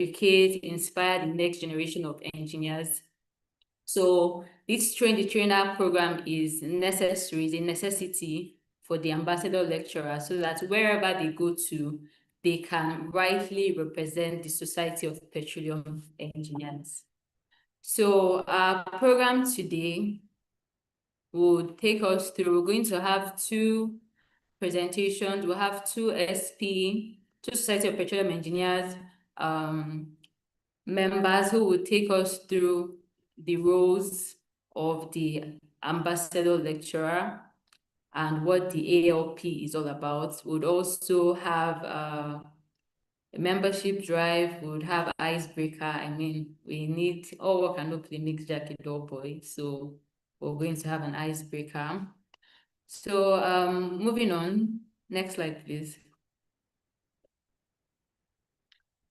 educate, inspire the next generation of engineers. So this Train the Trainer program is necessary, is a necessity for the ambassador lecturer, so that wherever they go to, they can rightly represent the Society of Petroleum Engineers. So our program today will take us through, we're going to have two presentations. We'll have two Society of Petroleum Engineers members who will take us through the roles of the ambassador lecturer and what the ALP is all about. We'd also have a membership drive, we would have icebreaker. I mean, we need all work and no play makes Jack a dull boy. So we're going to have an icebreaker. So moving on, next slide, please.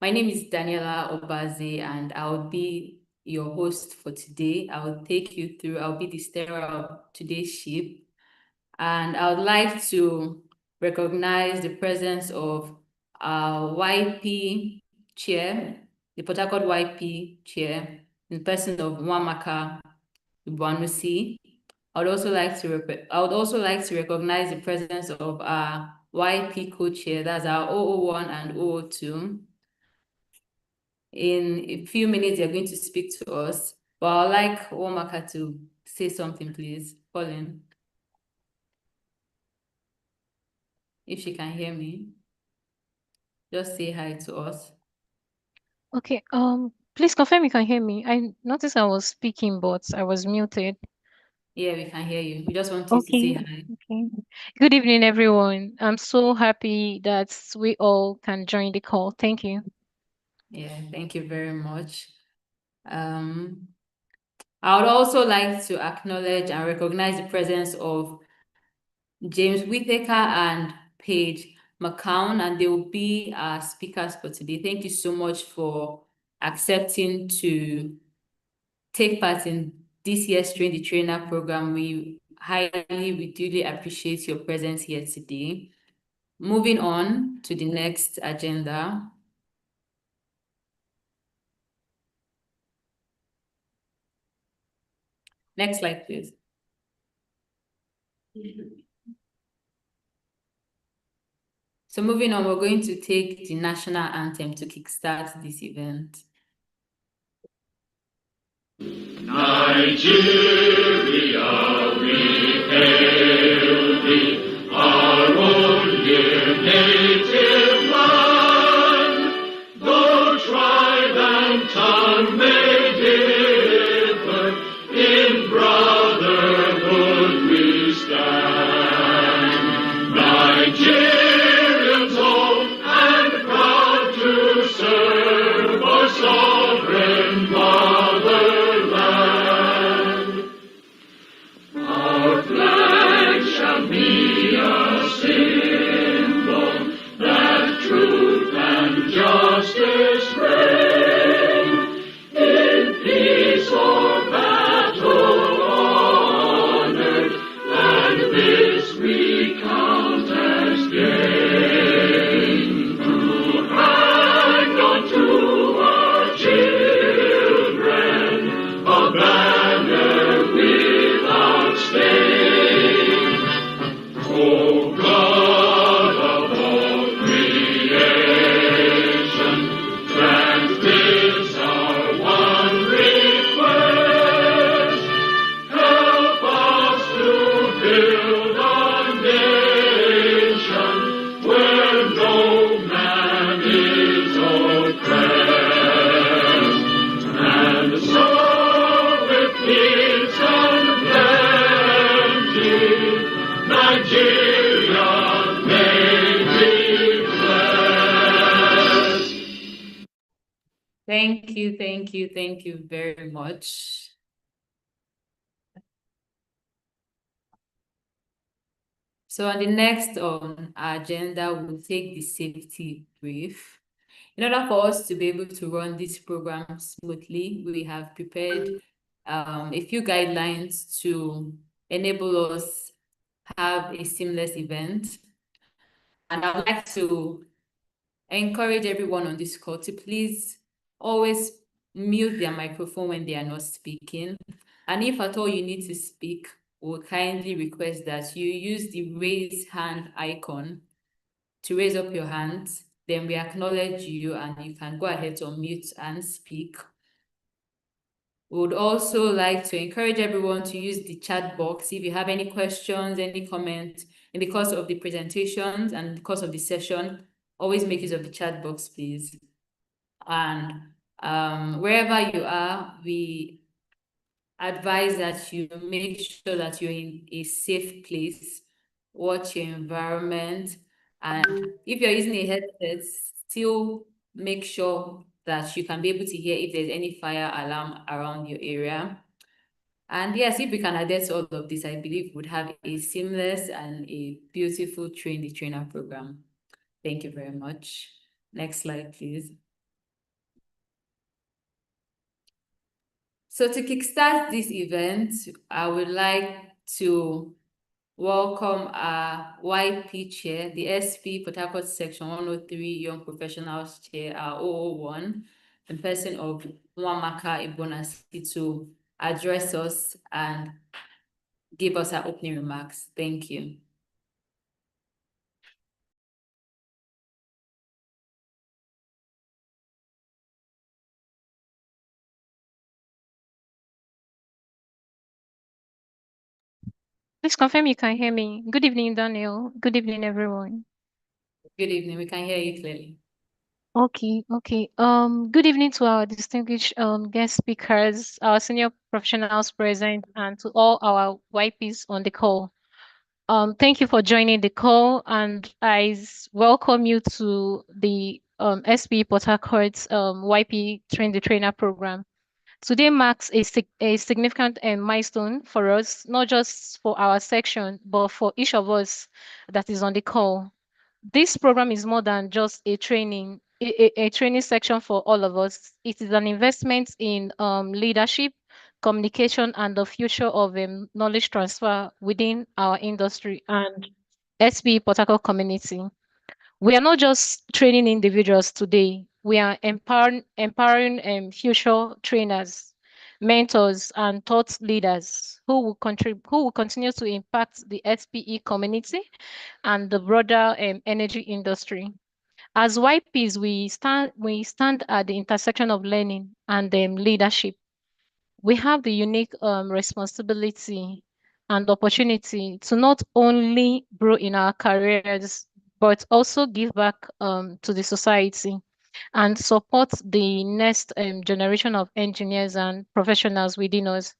My name is Daniela Obaze, and I'll be your host for today. I'll take you through, I'll be the steerer of today's ship. And I would like to recognize the presence of our YP chair, the Port Harcourt YP chair, in the person of Nwamaka Ibuanusi. I would also like to recognize the presence of our YP co-chair, that's our 001 and 002. In a few minutes, they're going to speak to us, but I'd like Nwamaka to say something, please. Colin, if she can hear me, just say hi to us. Okay, please confirm you can hear me. I noticed I was speaking, but I was muted. Yeah, we can hear you. We just want you to say hi. Okay. Good evening, everyone. I'm so happy that we all can join the call. Thank you. Yeah, thank you very much. I would also like to acknowledge and recognize the presence of James Whittaker and Paige McCown, and they will be our speakers for today. Thank you so much for accepting to take part in this year's Train the Trainer program. We duly appreciate your presence here today. Moving on to the next agenda. Next slide, please. So moving on, we're going to take the national anthem to kickstart this event. Nigeria, we hail thee, our own dear native land. Though tribe and tongue may differ, in brotherhood we stand. Nigerians old and proud to serve our sovereign motherland. Our flag shall be a symbol that truth and justice reign. In peace or battle honored, and this we count as gain. To hang on to our children a banner without stain. Oh God of all creation, grant this our one request. Help us to build a nation where no man is oppressed. And so with peace and plenty, Nigeria may be blessed. Thank you very much. So on the next on our agenda, we'll take the safety brief. In order for us to be able to run this program smoothly, we have prepared a few guidelines to enable us have a seamless event. And I would like to encourage everyone on this call to please always mute their microphone when they are not speaking. And if at all you need to speak, we'll kindly request that you use the raise hand icon to raise up your hands. Then we acknowledge you and you can go ahead to unmute and speak. We would also like to encourage everyone to use the chat box. If you have any questions, any comments in the course of the presentations and the course of the session, always make use of the chat box, please. And wherever you are, we advise that you make sure that you're in a safe place, watch your environment, and if you're using a headset, still make sure that you can be able to hear if there's any fire alarm around your area. And yes, if we can adhere to all of this, I believe we would have a seamless and a beautiful train the trainer program. Thank you very much. Next slide, please. So to kickstart this event, I would like to welcome our YP chair, the SP Port Harcourt Section 103 Young Professionals Chair, our 001, in person of Nwamaka Ibonasi, to address us and give us our opening remarks. Thank you. Please confirm you can hear me. Good evening, Daniel. Good evening, everyone. Good evening. We can hear you clearly. Okay. Good evening to our distinguished guest speakers, our senior professionals present, and to all our YPs on the call. Thank you for joining the call, and welcome you to the SP Port Harcourt YP Train the Trainer program. Today marks a significant milestone for us, not just for our section, but for each of us that is on the call. This program is more than just a training section for all of us. It is an investment in leadership, communication, and the future of knowledge transfer within our industry and SP Port Harcourt community. We are not just training individuals today. We are empowering future trainers, mentors, and thought leaders who will continue to impact the SPE community and the broader energy industry. As YPs, we stand at the intersection of learning and leadership. We have the unique responsibility and opportunity to not only grow in our careers, but also give back to the society and support the next generation of engineers and professionals within us.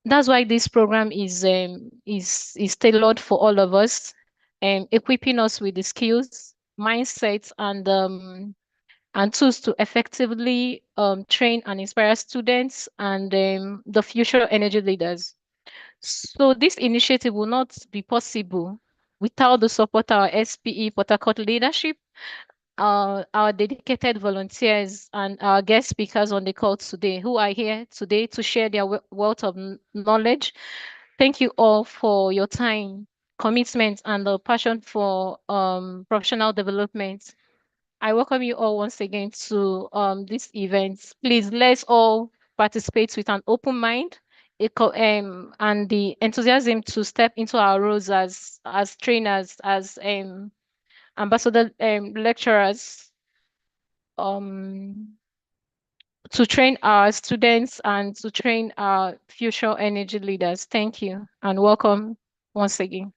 That's why this program is tailored for all of us, equipping us with the skills, mindsets, and tools to effectively train and inspire students and the future energy leaders. So this initiative will not be possible without the support of our SPE Port Harcourt leadership, our dedicated volunteers, and our guest speakers on the call today, who are here today to share their wealth of knowledge. Thank you all for your time, commitment, and the passion for professional development. I welcome you all once again to this event. Please, let's all participate with an open mind and the enthusiasm to step into our roles as trainers, as ambassador lecturers, to train our students and to train our future energy leaders. Thank you and welcome once again.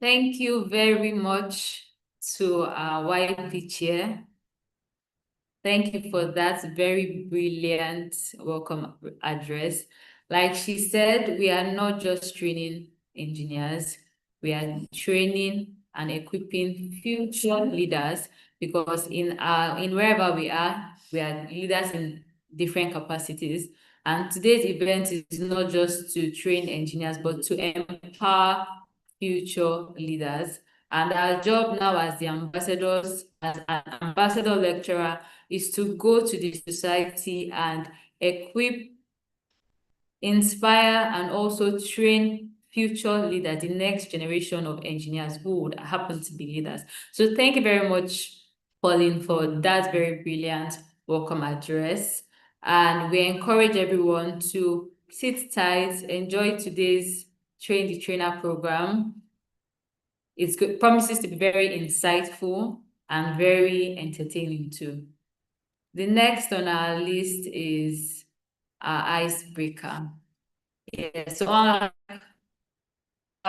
Thank you very much to our YP chair. Thank you for that very brilliant welcome address. Like she said, we are not just training engineers, we are training and equipping future leaders, because in wherever we are leaders in different capacities. And today's event is not just to train engineers, but to empower future leaders. And our job now as the ambassadors, as an ambassador lecturer, is to go to the society and equip, inspire, and also train future leaders, the next generation of engineers who would happen to be leaders. So thank you very much, Pauline, for that very brilliant welcome address. And we encourage everyone to sit tight, enjoy today's Train the Trainer program. It's good, promises to be very insightful and very entertaining too. The next on our list is our icebreaker. Yeah, so our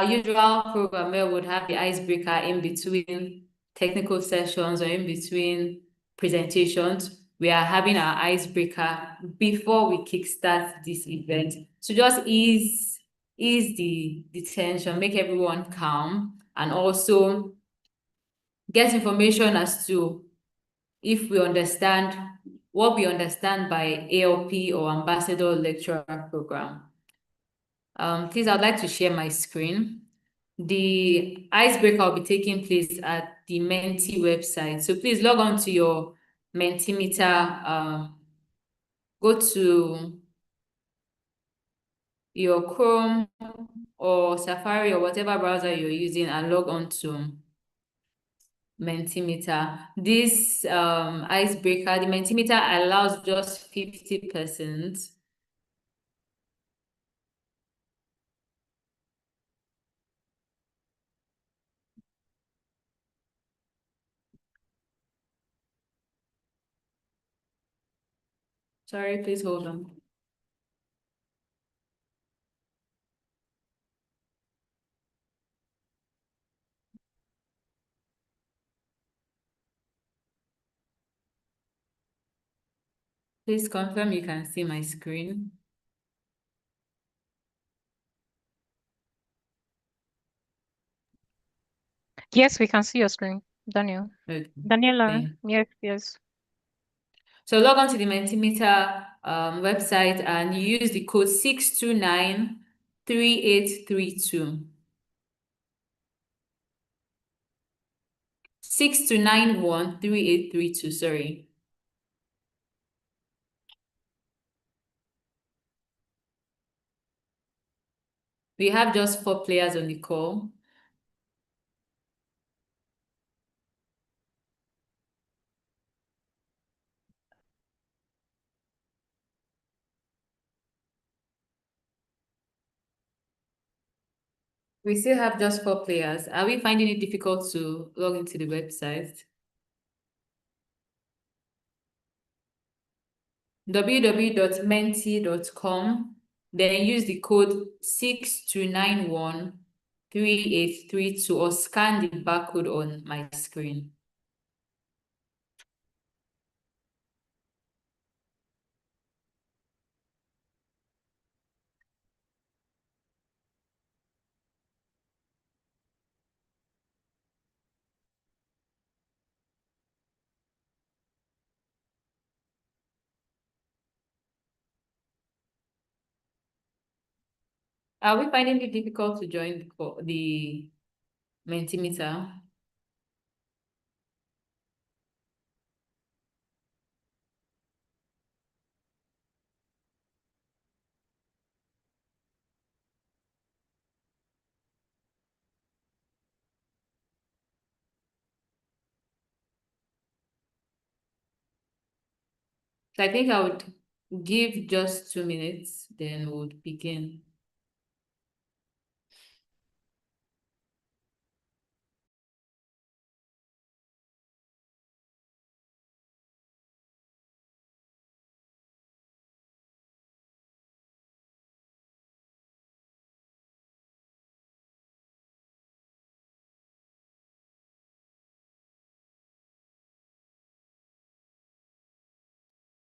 usual program would have the icebreaker in between technical sessions or in between presentations. We are having our icebreaker before we kickstart this event to just ease the tension, make everyone calm, and also get information as to if we understand what we understand by ALP or Ambassador Lecturer Program. Please, I'd like to share my screen. The icebreaker will be taking place at the Menti website. So please log on to your Mentimeter, go to your Chrome or Safari or whatever browser you're using and log on to Mentimeter. This icebreaker, the Mentimeter allows just 50%. Sorry, please hold on. Please confirm you can see my screen. Yes, we can see your screen, Daniel. Okay. Daniela, yes. So log on to the Mentimeter website and you use the code 6293832. 62913832, sorry. We have just 4 players on the call. We still have just 4 players. Are we finding it difficult to log into the website? www.menti.com, then use the code 62913832 or scan the barcode on my screen. Are we finding it difficult to join the Mentimeter? So I think I would give just 2 minutes, then we'll begin.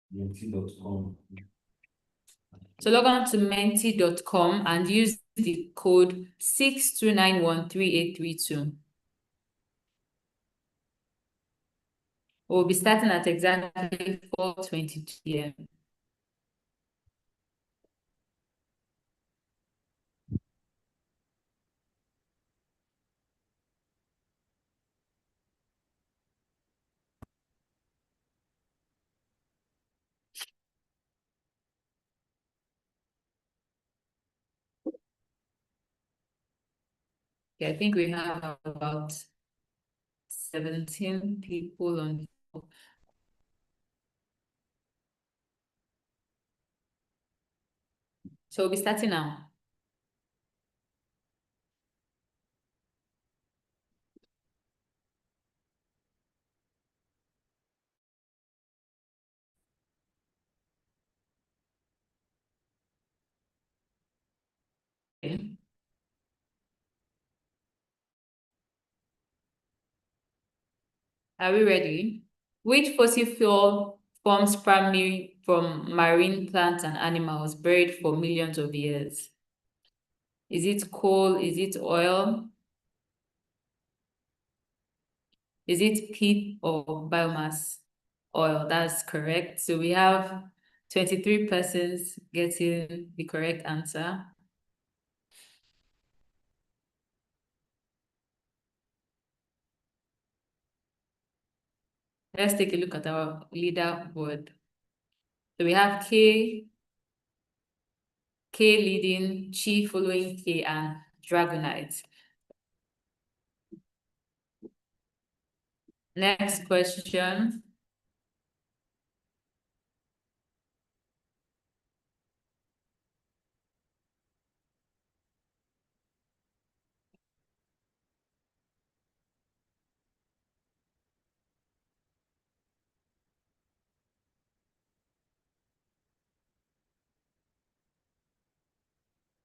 Menti.com. So log on to menti.com and use the code 62913832. We'll be starting at exactly 4:22 p.m. Okay, I think we have about 17 people on the call. So we'll be starting now. Okay. Are we ready? Which fossil fuel forms primarily from marine plants and animals buried for millions of years? Is it coal? Is it oil? Is it peat or biomass? Oil, that's correct. So we have 23 persons getting the correct answer. Let's take a look at our leaderboard. So we have K leading, Chi following K, and Dragonite. Next question.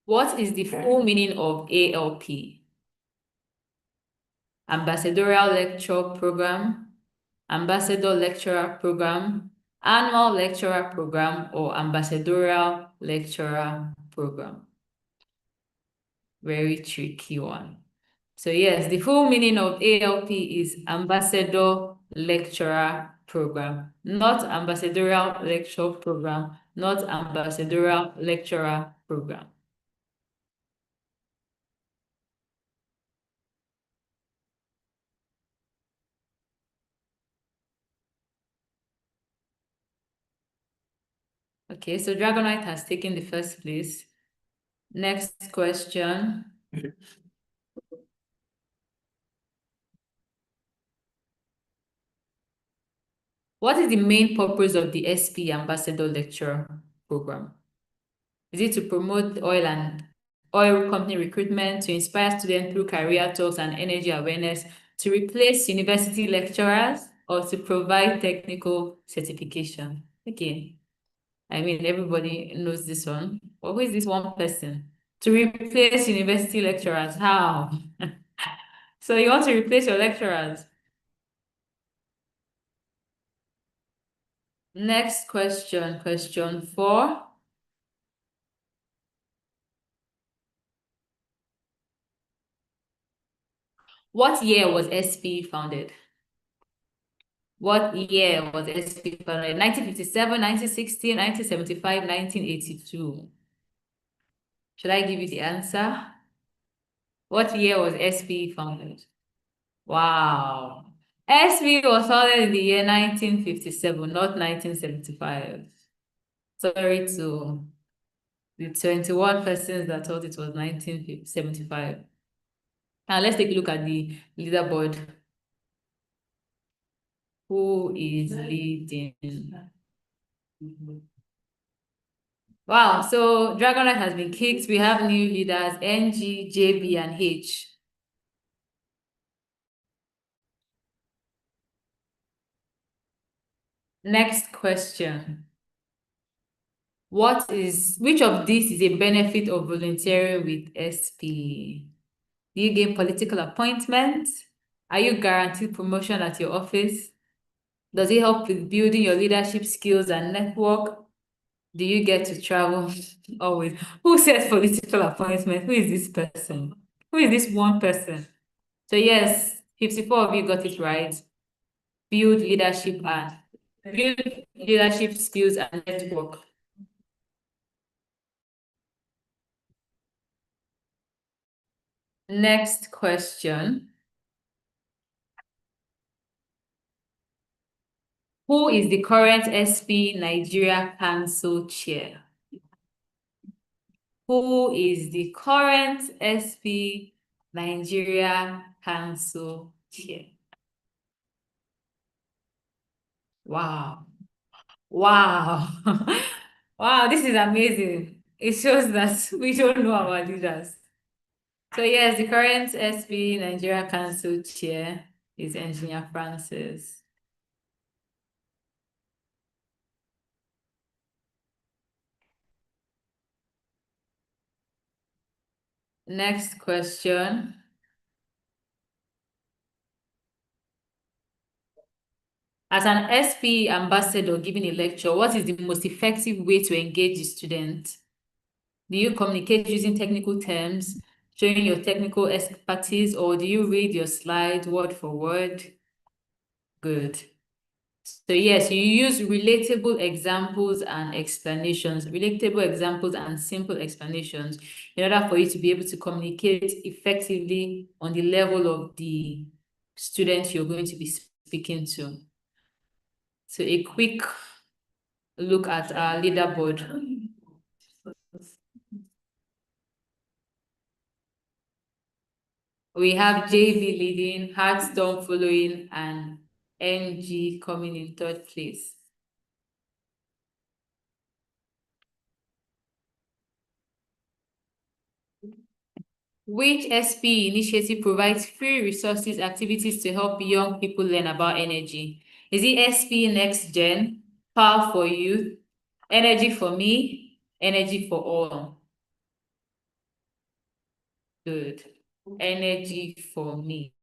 What is the full meaning of ALP? Ambassadorial Lecture Program, Ambassador Lecturer Program, Annual Lecturer Program, or Ambassadorial Lecturer Program? Very tricky one. So yes, the full meaning of ALP is Ambassador Lecturer Program, not Ambassadorial Lecture Program, not Ambassadorial Lecturer Program. Okay, so Dragonite has taken the first place. Next question. What is the main purpose of the SP Ambassador Lecture Program? Is it to promote oil company recruitment, to inspire students through career talks and energy awareness, to replace university lecturers, or to provide technical certification? Okay. I mean, everybody knows this one. But who is this one person? To replace university lecturers, how? So you want to replace your lecturers? Next question, question 4. What year was SP founded? What year was SP founded? 1957, 1960, 1975, 1982. Should I give you the answer? What year was SP founded? Wow. SP was founded in the year 1957, not 1975. Sorry to the 21 persons that thought it was 1975. Now let's take a look at the leaderboard. Who is leading? Wow, so Dragonite has been kicked. We have new leaders, NG, JB, and H. Next question. Which of these is a benefit of volunteering with SP? Do you gain political appointment? Are you guaranteed promotion at your office? Does it help with building your leadership skills and network? Do you get to travel always? Who says political appointment? Who is this person? Who is this one person? So yes, 54 of you got it right. Build leadership skills and network. Next question. Who is the current SP Nigeria Council Chair? Who is the current SP Nigeria Council Chair? Wow. Wow. Wow, this is amazing. It shows that we don't know our leaders. So yes, the current SB Nigeria Council chair is Engineer Francis. Next question. As an SP ambassador giving a lecture, what is the most effective way to engage the student? Do you communicate using technical terms, showing your technical expertise, or do you read your slides word for word? Good. So yes, you use relatable examples and explanations, relatable examples and simple explanations in order for you to be able to communicate effectively on the level of the students you're going to be speaking to. So a quick look at our leaderboard. We have JB leading, Heartstorm following, and NG coming in third place. Which SP initiative provides free resources, activities to help young people learn about energy? Is it SP Next Gen, Power for Youth, Energy for Me, Energy for All? Good. Energy for Me.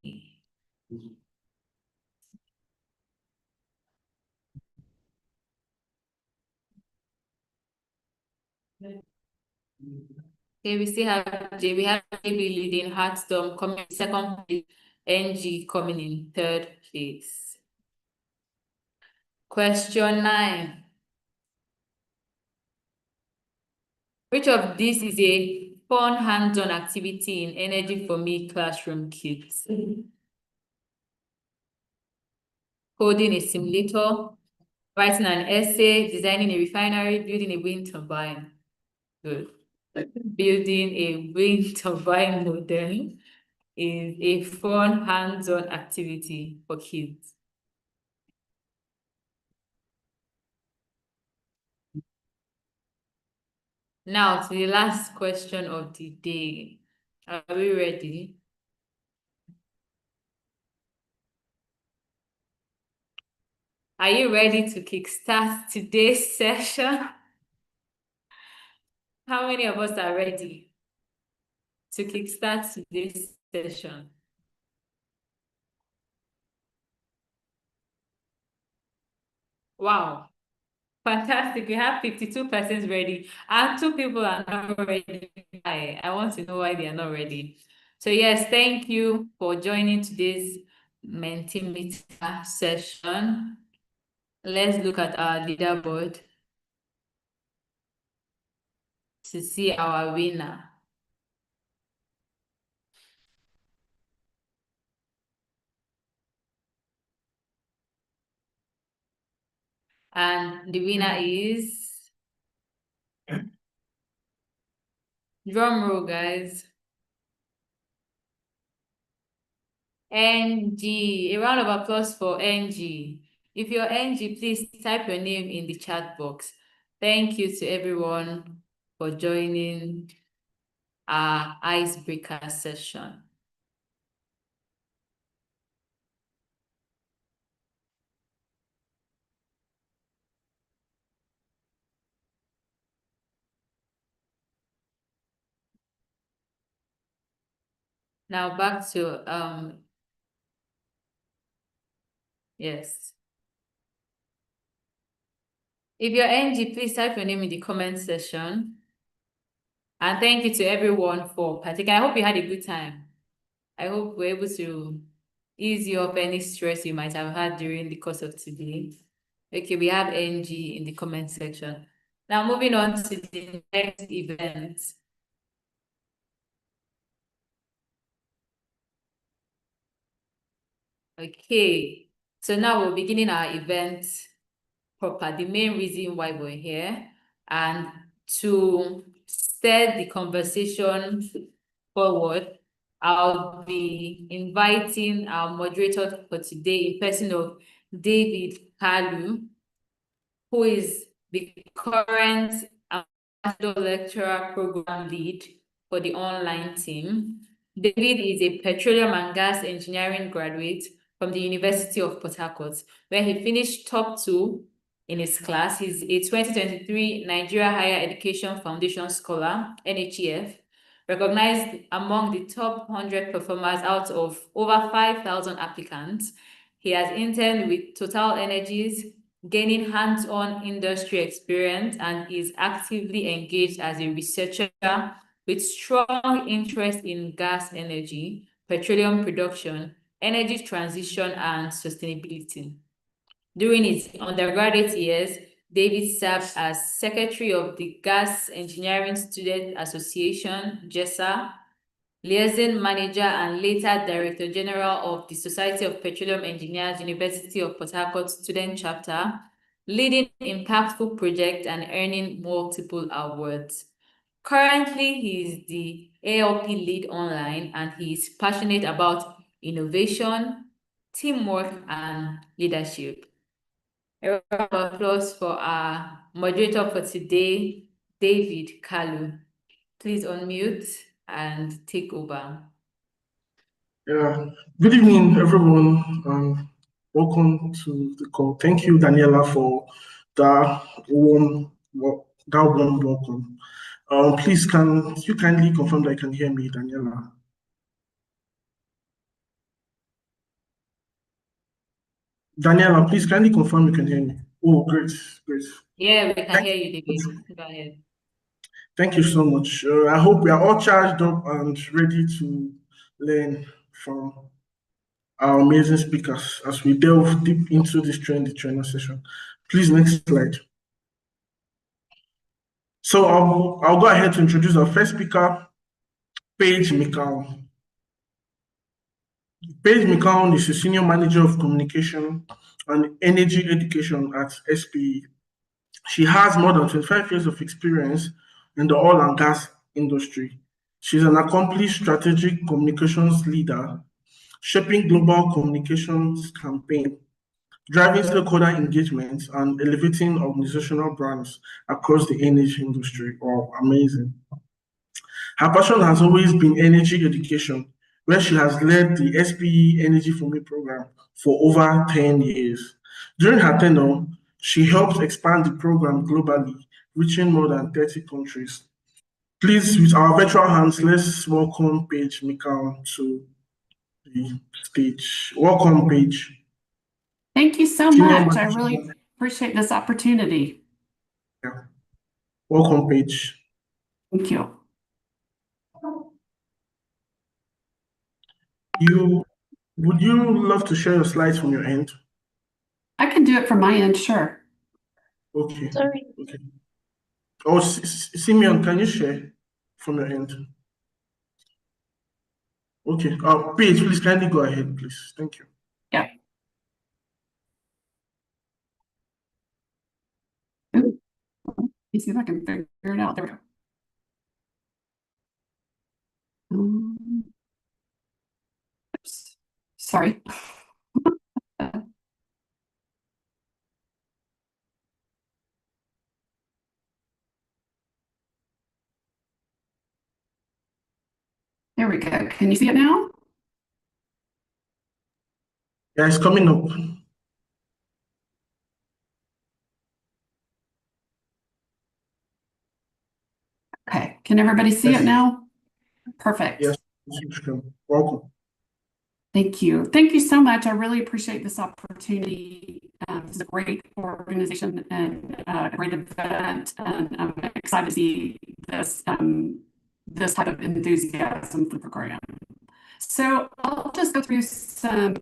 Okay, we still have we have JB leading, Heartstorm coming in second place, NG coming in third place. Question 9. Which of these is a fun hands-on activity in Energy for Me classroom kits? Coding a simulator, writing an essay, designing a refinery, building a wind turbine. Good. Building a wind turbine model is a fun hands-on activity for kids. Now to the last question of the day. Are we ready? Are you ready to kickstart today's session? How many of us are ready to kickstart today's session? Wow, fantastic. We have 52% ready, and 2 people are not ready. I want to know why they are not ready. So yes, thank you for joining today's Mentimeter session. Let's look at our leaderboard to see our winner. And the winner is, drum roll, guys, NG. A round of applause for NG. If you're NG, please type your name in the chat box. Thank you to everyone for joining our icebreaker session. Now back to yes. If you're NG, please type your name in the comment section. And thank you to everyone for partaking. I hope you had a good time. I hope we're able to ease you of any stress you might have had during the course of today. Okay, we have NG in the comment section. Now moving on to the next event. Okay, so now we're beginning our event proper, the main reason why we're here, and to steer the conversation forward, I'll be inviting our moderator for today in person of David Kalu, who is the current ambassador lecturer program lead for the online team. David is a petroleum and gas engineering graduate from the University of Port Harcourt, where he finished top 2 in his class. He's a 2023 Nigeria Higher Education Foundation Scholar, NHEF, recognized among the top 100 performers out of over 5,000 applicants. He has interned with Total Energies, gaining hands-on industry experience, and is actively engaged as a researcher with strong interest in gas energy, petroleum production, energy transition, and sustainability. During his undergraduate years, David served as secretary of the Gas Engineering Student Association, GESA, liaison manager, and later director general of the Society of Petroleum Engineers, University of Port Harcourt Student Chapter, leading impactful projects and earning multiple awards. Currently, he is the ALP lead online, and he is passionate about innovation, teamwork, and leadership. A round of applause for our moderator for today, David Kalu. Please unmute and take over. Yeah. Good evening, everyone. Welcome to the call. Thank you, Daniela, for that warm welcome. Please, can you kindly confirm that you can hear me, Daniela? Daniela, please kindly confirm you can hear me. Oh, great. Yeah, we can hear you, David. Go ahead. Thank you so much. I hope we are all charged up and ready to learn from our amazing speakers as we delve deep into this trendy trainer session. Please, next slide. So I'll go ahead to introduce our first speaker, Paige McCown. Paige McCown is a senior manager of communication and energy education at SPE. She has more than 25 years of experience in the oil and gas industry. She's an accomplished strategic communications leader, shaping global communications campaign, driving stakeholder engagement, and elevating organizational brands across the energy industry. Wow, amazing. Her passion has always been energy education, where she has led the SPE Energy for Me program for over 10 years. During her tenure, she helped expand the program globally, reaching more than 30 countries. Please, with our virtual hands, let's welcome Paige McCown to the stage. Welcome, Paige. Thank you so much. I really appreciate this opportunity. Yeah. Welcome, Paige. Thank you. Would you love to share your slides from your end? I can do it from my end, sure. Okay. Sorry. Okay. Oh, Simeon, can you share from your end? Okay. Paige, please kindly go ahead, please. Thank you. Yeah. Ooh. Let me see if I can figure it out. There we go. Oops. Sorry. There we go. Can you see it now? Yeah, it's coming up. Okay. Can everybody see it now? Perfect. Yes. Welcome. Thank you. Thank you so much. I really appreciate this opportunity. This is a great organization and a great event, and I'm excited to see this this type of enthusiasm for the program. So I'll just go through some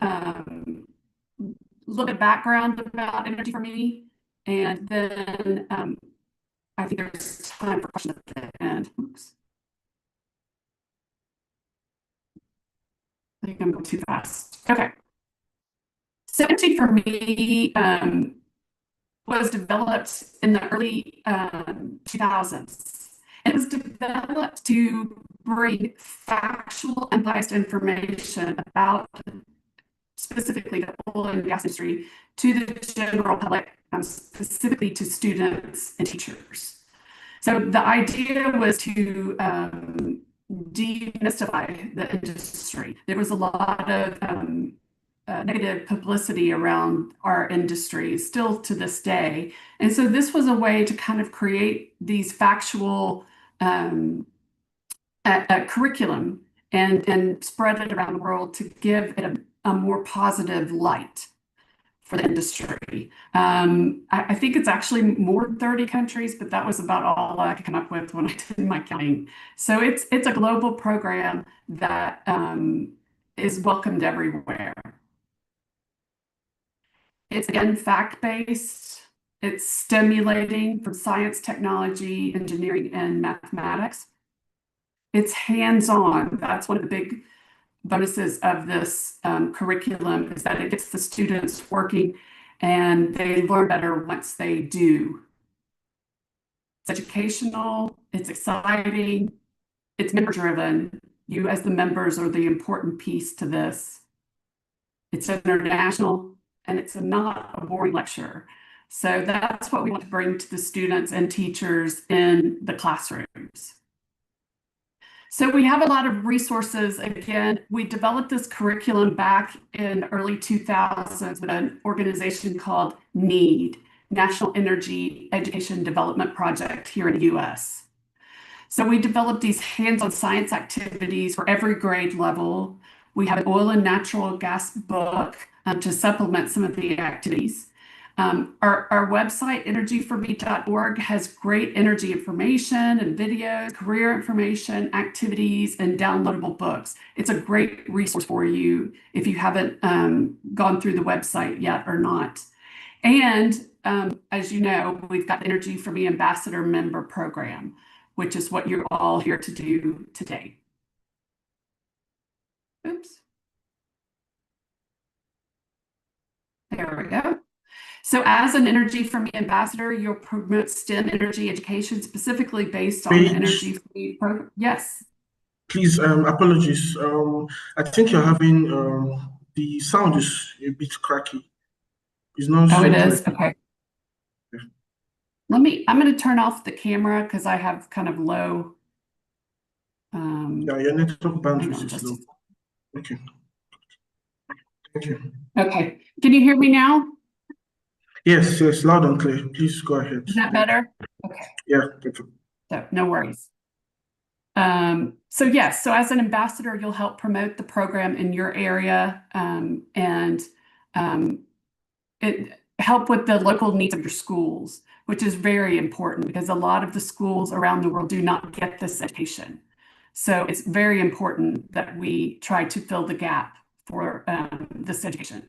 little bit of background about Energy for Me, and then I think there's time for questions at the end. Oops. I think I'm going too fast. Okay. So Energy for Me was developed in the early 2000s. It was developed to bring factual and biased information about specifically the oil and gas industry to the general public, specifically to students and teachers. So the idea was to demystify the industry. There was a lot of negative publicity around our industry still to this day. And so this was a way to kind of create these factual curriculum and spread it around the world to give it a more positive light for the industry. I think it's actually more than 30 countries, but that was about all I could come up with when I did my counting. So it's a global program that is welcomed everywhere. It's again fact-based. It's stimulating from science, technology, engineering, and mathematics. It's hands-on. That's one of the big bonuses of this curriculum, is that it gets the students working and they learn better once they do. It's educational, it's exciting, it's member-driven. You as the members are the important piece to this. It's international, and it's not a boring lecture. So that's what we want to bring to the students and teachers in the classrooms. So we have a lot of resources. Again, we developed this curriculum back in early 2000s with an organization called NEED, National Energy Education Development Project here in the US. So we developed these hands-on science activities for every grade level. We have an oil and natural gas book to supplement some of the activities. Our website, energyforme.org, has great energy information and videos, career information, activities, and downloadable books. It's a great resource for you if you haven't gone through the website yet or not. And as you know, we've got the Energy for Me Ambassador Member Program, which is what you're all here to do today. Oops. There we go. So as an Energy for Me ambassador, you'll promote STEM energy education specifically based on the Energy for Me program. Yes. Please, apologies. I think you're having the sound is a bit cracky. It's not. Oh, it is? Okay. Yeah. I'm going to turn off the camera because I have kind of low. Yeah, your network bandwidth is low. Okay. Thank you. Okay. Can you hear me now? Yes, loud and clear. Please go ahead. Is that better? Okay. Yeah, thank you. So, no worries. So yes, so as an ambassador, you'll help promote the program in your area and help with the local needs of your schools, which is very important because a lot of the schools around the world do not get this education. So it's very important that we try to fill the gap for this education.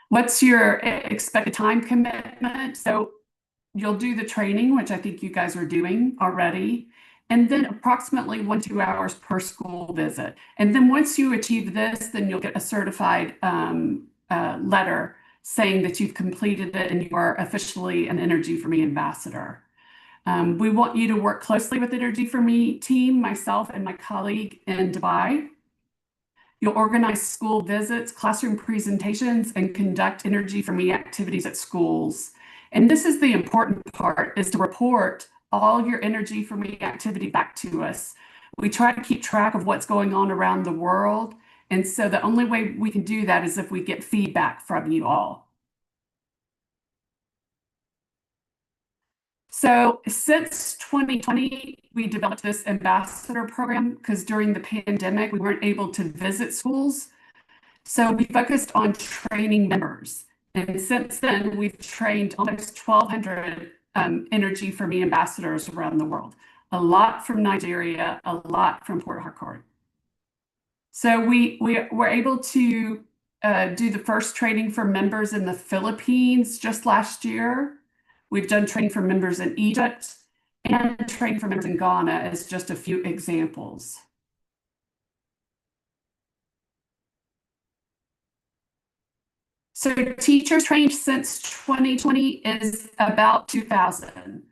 What's your expected time commitment? So you'll do the training, which I think you guys are doing already, and then approximately 1 to 2 hours per school visit. And then once you achieve this, then you'll get a certified letter saying that you've completed it and you are officially an Energy for Me ambassador. We want you to work closely with the Energy for Me team, myself and my colleague in Dubai. You'll organize school visits, classroom presentations, and conduct Energy for Me activities at schools. And this is the important part, is to report all your Energy for Me activity back to us. We try to keep track of what's going on around the world. And so the only way we can do that is if we get feedback from you all. So since 2020, we developed this ambassador program because during the pandemic, we weren't able to visit schools. So we focused on training members. And since then, we've trained almost 1,200 Energy for Me ambassadors around the world. A lot from Nigeria, a lot from Port Harcourt. So we were able to do the first training for members in the Philippines just last year. We've done training for members in Egypt and training for members in Ghana as just a few examples. So teachers trained since 2020 is about 2,000.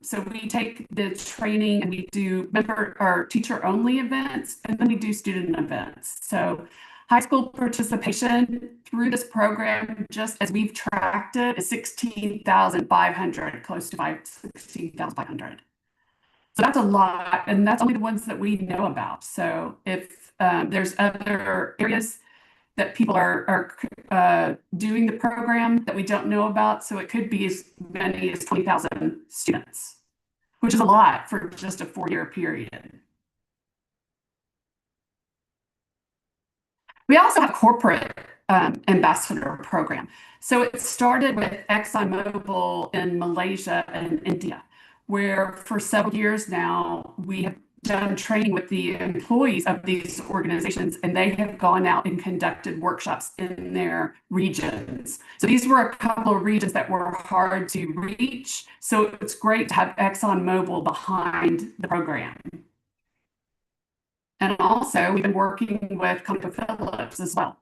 So we take the training and we do member or teacher only events, and then we do student events. So High school participation through this program, just as we've tracked it, is 16,500, close to 16,500. So that's a lot, and that's only the ones that we know about. So if there's other areas that people are doing the program that we don't know about, so it could be as many as 20,000 students, which is a lot for just a 4-year period. We also have a corporate ambassador program. So it started with ExxonMobil in Malaysia and India, where for several years now, we have done training with the employees of these organizations, and they have gone out and conducted workshops in their regions. So these were a couple of regions that were hard to reach. So it's great to have ExxonMobil behind the program. And also, we've been working with ConocoPhillips as well.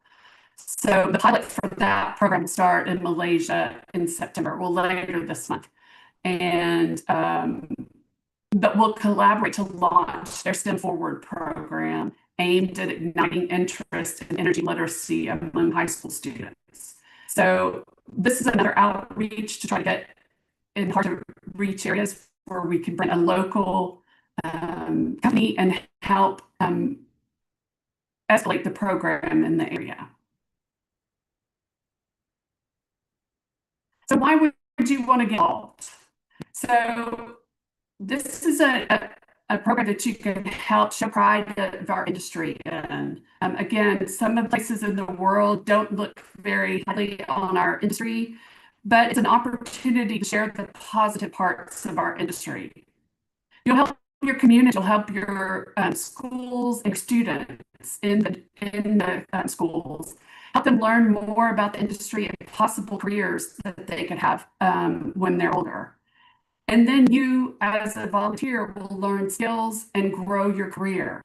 So the pilot for that program will start in Malaysia in September, well, later this month. And but we'll collaborate to launch their STEM Forward program aimed at igniting interest in energy literacy among high school students. So this is another outreach to try to get in hard to reach areas where we can bring a local company and help escalate the program in the area. So why would you want to get involved? So this is a program that you can help show pride of our industry. And again, some of the places in the world don't look very highly on our industry, but it's an opportunity to share the positive parts of our industry. You'll help your community, you'll help your schools and your students in the schools, help them learn more about the industry and possible careers that they could have when they're older. And then you, as a volunteer, will learn skills and grow your career.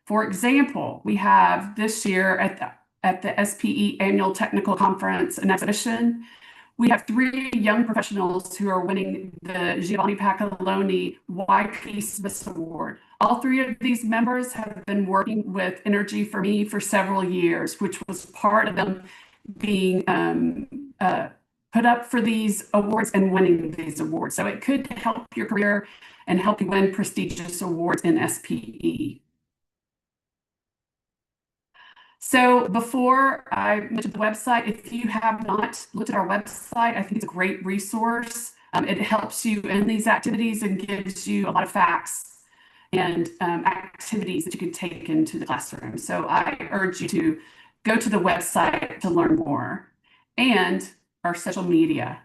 For example, we have this year at the SPE Annual Technical Conference and Exhibition, we have 3 young professionals who are winning the Giovanni Pacaloni YP Swiss Award. All 3 of these members have been working with Energy for Me for several years, which was part of them being put up for these awards and winning these awards. So it could help your career and help you win prestigious awards in SPE. So before I mentioned the website, if you have not looked at our website, I think it's a great resource. It helps you in these activities and gives you a lot of facts and activities that you can take into the classroom. So I urge you to go to the website to learn more, and our social media.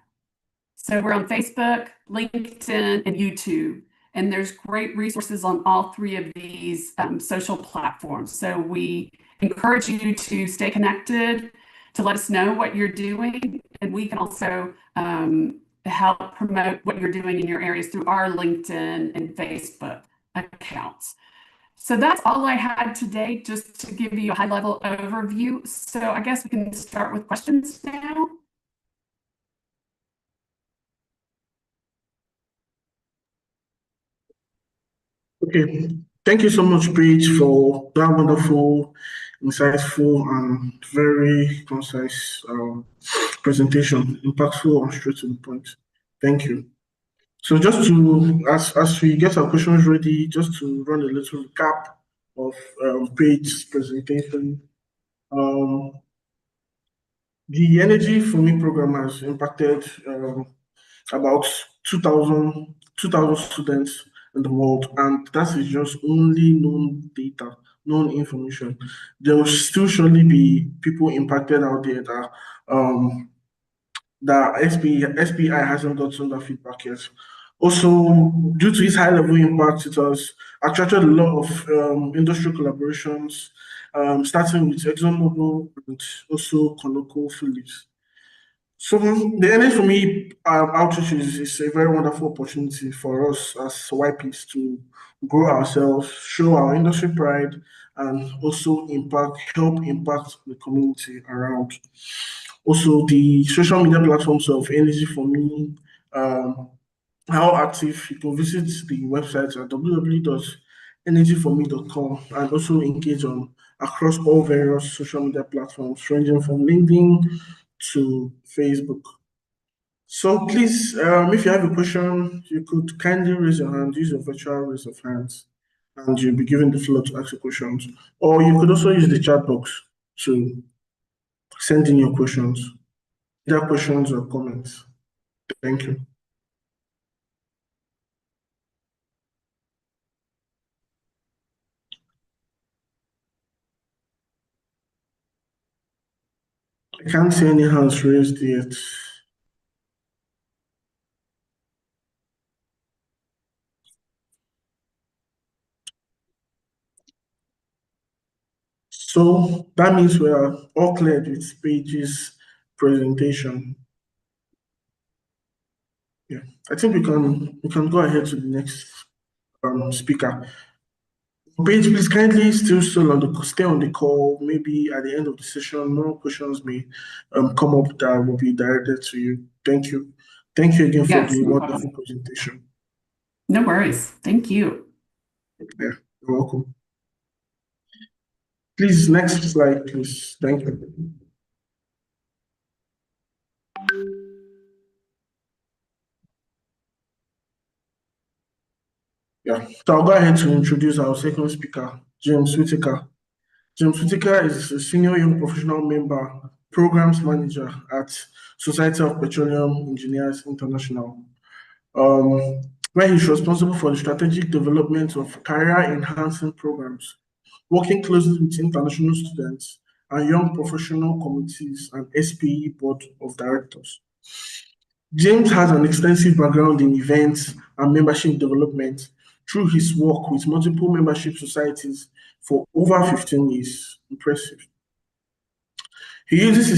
So we're on Facebook, LinkedIn, and YouTube. And there's great resources on all 3 of these social platforms. So we encourage you to stay connected, to let us know what you're doing. And we can also help promote what you're doing in your areas through our LinkedIn and Facebook accounts. So that's all I had today, just to give you a high-level overview. So I guess we can start with questions now. Okay, thank you so much, Paige, for that wonderful, insightful, and very concise presentation, impactful and straight to the point. Thank you. So just to, as we get our questions ready, just to run a little recap of Paige's presentation. The Energy for Me program has impacted about 2,000 students in the world, and that is just only known data, known information. There will still surely be people impacted out there that SPI hasn't gotten that feedback yet. Also, due to its high level impact, it has attracted a lot of industry collaborations, starting with ExxonMobil and also ConocoPhillips. So the Energy for Me outreach is a very wonderful opportunity for us as YPs to grow ourselves, show our industry pride, and also help impact the community around. Also, the social media platforms of Energy for Me, how active, you can visit the website at www.energyforme.com and also engage on across all various social media platforms, ranging from LinkedIn to Facebook. So please, if you have a question, you could kindly raise your hand, use your virtual raise of hands, and you'll be given the floor to ask your questions. Or you could also use the chat box to send in your questions, either questions or comments. Thank you. I can't see any hands raised yet. So that means we are all cleared with Paige's presentation. Yeah, I think we can go ahead to the next speaker. Paige, please kindly stay on the call. Maybe at the end of the session, more questions may come up that will be directed to you. Thank you. Thank you again for Yes, the no wonderful problem. presentation. No worries. Thank you. Yeah, you're welcome. Please, next slide, please. Thank you. Yeah, so I'll go ahead to introduce our second speaker, James Whitaker. James Whitaker is a senior young professional member, programs manager at Society of Petroleum Engineers International, where he's responsible for the strategic development of career-enhancing programs, working closely with international students and young professional committees and SPE board of directors. James has an extensive background in events and membership development through his work with multiple membership societies for over 15 years. Impressive. He uses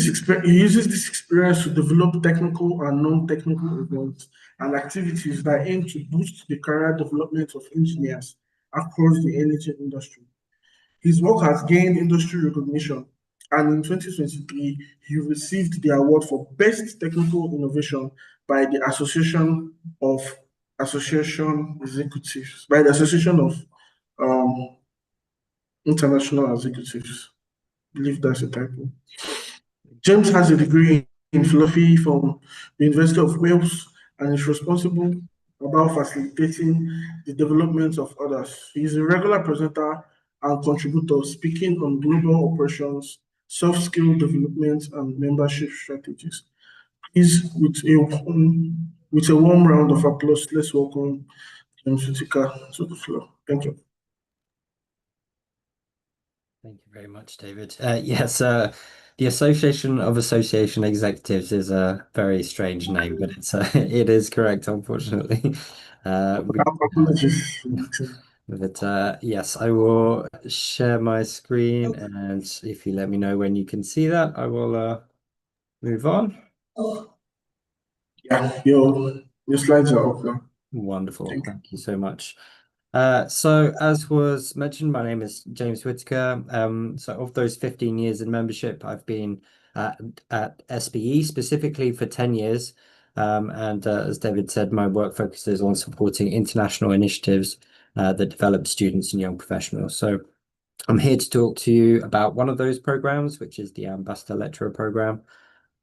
this experience to develop technical and non-technical events and activities that aim to boost the career development of engineers across the energy industry. His work has gained industry recognition, and in 2023, he received the award for Best Technical Innovation by the Association of International Executives. I believe that's a typo. James has a degree in philosophy from the University of Wales and is responsible about facilitating the development of others. He is a regular presenter and contributor speaking on global operations, soft skill development, and membership strategies. Please, with a warm round of applause, let's welcome James Whitaker to the floor. Thank you. Thank you very much, David. Yes, the Association of Association Executives is a very strange name, but it is correct, unfortunately. Apologies. But yes, I will share my screen, and if you let me know when you can see that, I will move on. Yeah, your slides are up now. Wonderful. Thank you so much. So as was mentioned, my name is James Whitaker. So of those 15 years in membership, I've been at SPE specifically for 10 years. And as David said, my work focuses on supporting international initiatives that develop students and young professionals. So I'm here to talk to you about one of those programs, which is the Ambassador Lecturer Program.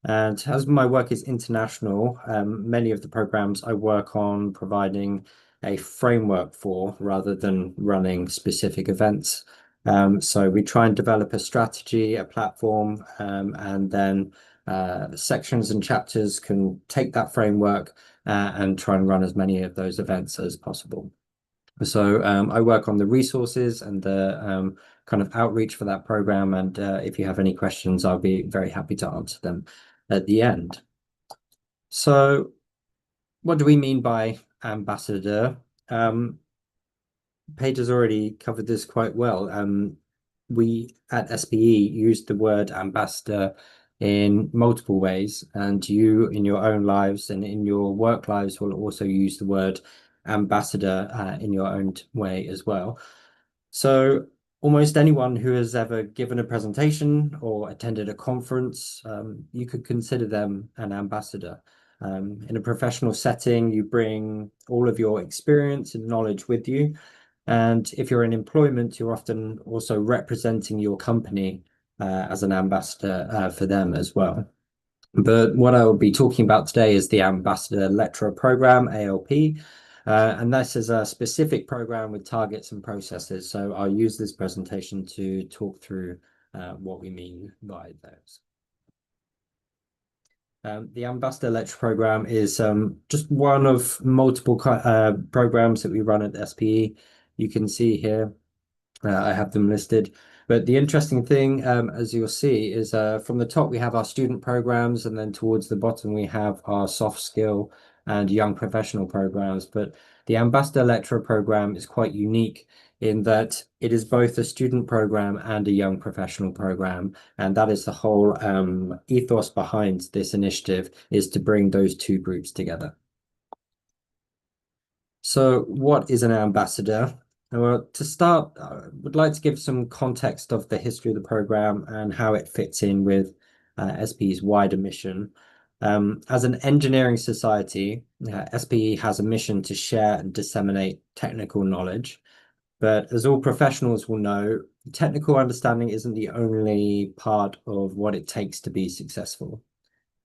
And as my work is international, many of the programs I work on providing a framework for rather than running specific events. So we try and develop a strategy, a platform, and then sections and chapters can take that framework and try and run as many of those events as possible. So I work on the resources and the kind of outreach for that program. And if you have any questions, I'll be very happy to answer them at the end. So what do we mean by ambassador? Paige has already covered this quite well. We at SPE use the word ambassador in multiple ways, and you in your own lives and in your work lives will also use the word ambassador in your own way as well. So almost anyone who has ever given a presentation or attended a conference, you could consider them an ambassador. In a professional setting, you bring all of your experience and knowledge with you, And if you're in employment, you're often also representing your company as an ambassador for them as well. But what I will be talking about today is the Ambassador Lecturer Program, ALP. And this is a specific program with targets and processes. So I'll use this presentation to talk through what we mean by those. The Ambassador Lecturer Program is just one of multiple programs that we run at SPE. You can see here, I have them listed. But the interesting thing, as you'll see, is from the top we have our student programs, and then towards the bottom we have our soft skill and young professional programs. But the Ambassador Lecturer Program is quite unique in that it is both a student program and a young professional program. And that is the whole ethos behind this initiative, is to bring those two groups together. So what is an ambassador? Well, to start, I would like to give some context of the history of the program and how it fits in with SPE's wider mission. As an engineering society, SPE has a mission to share and disseminate technical knowledge. But as all professionals will know, technical understanding isn't the only part of what it takes to be successful.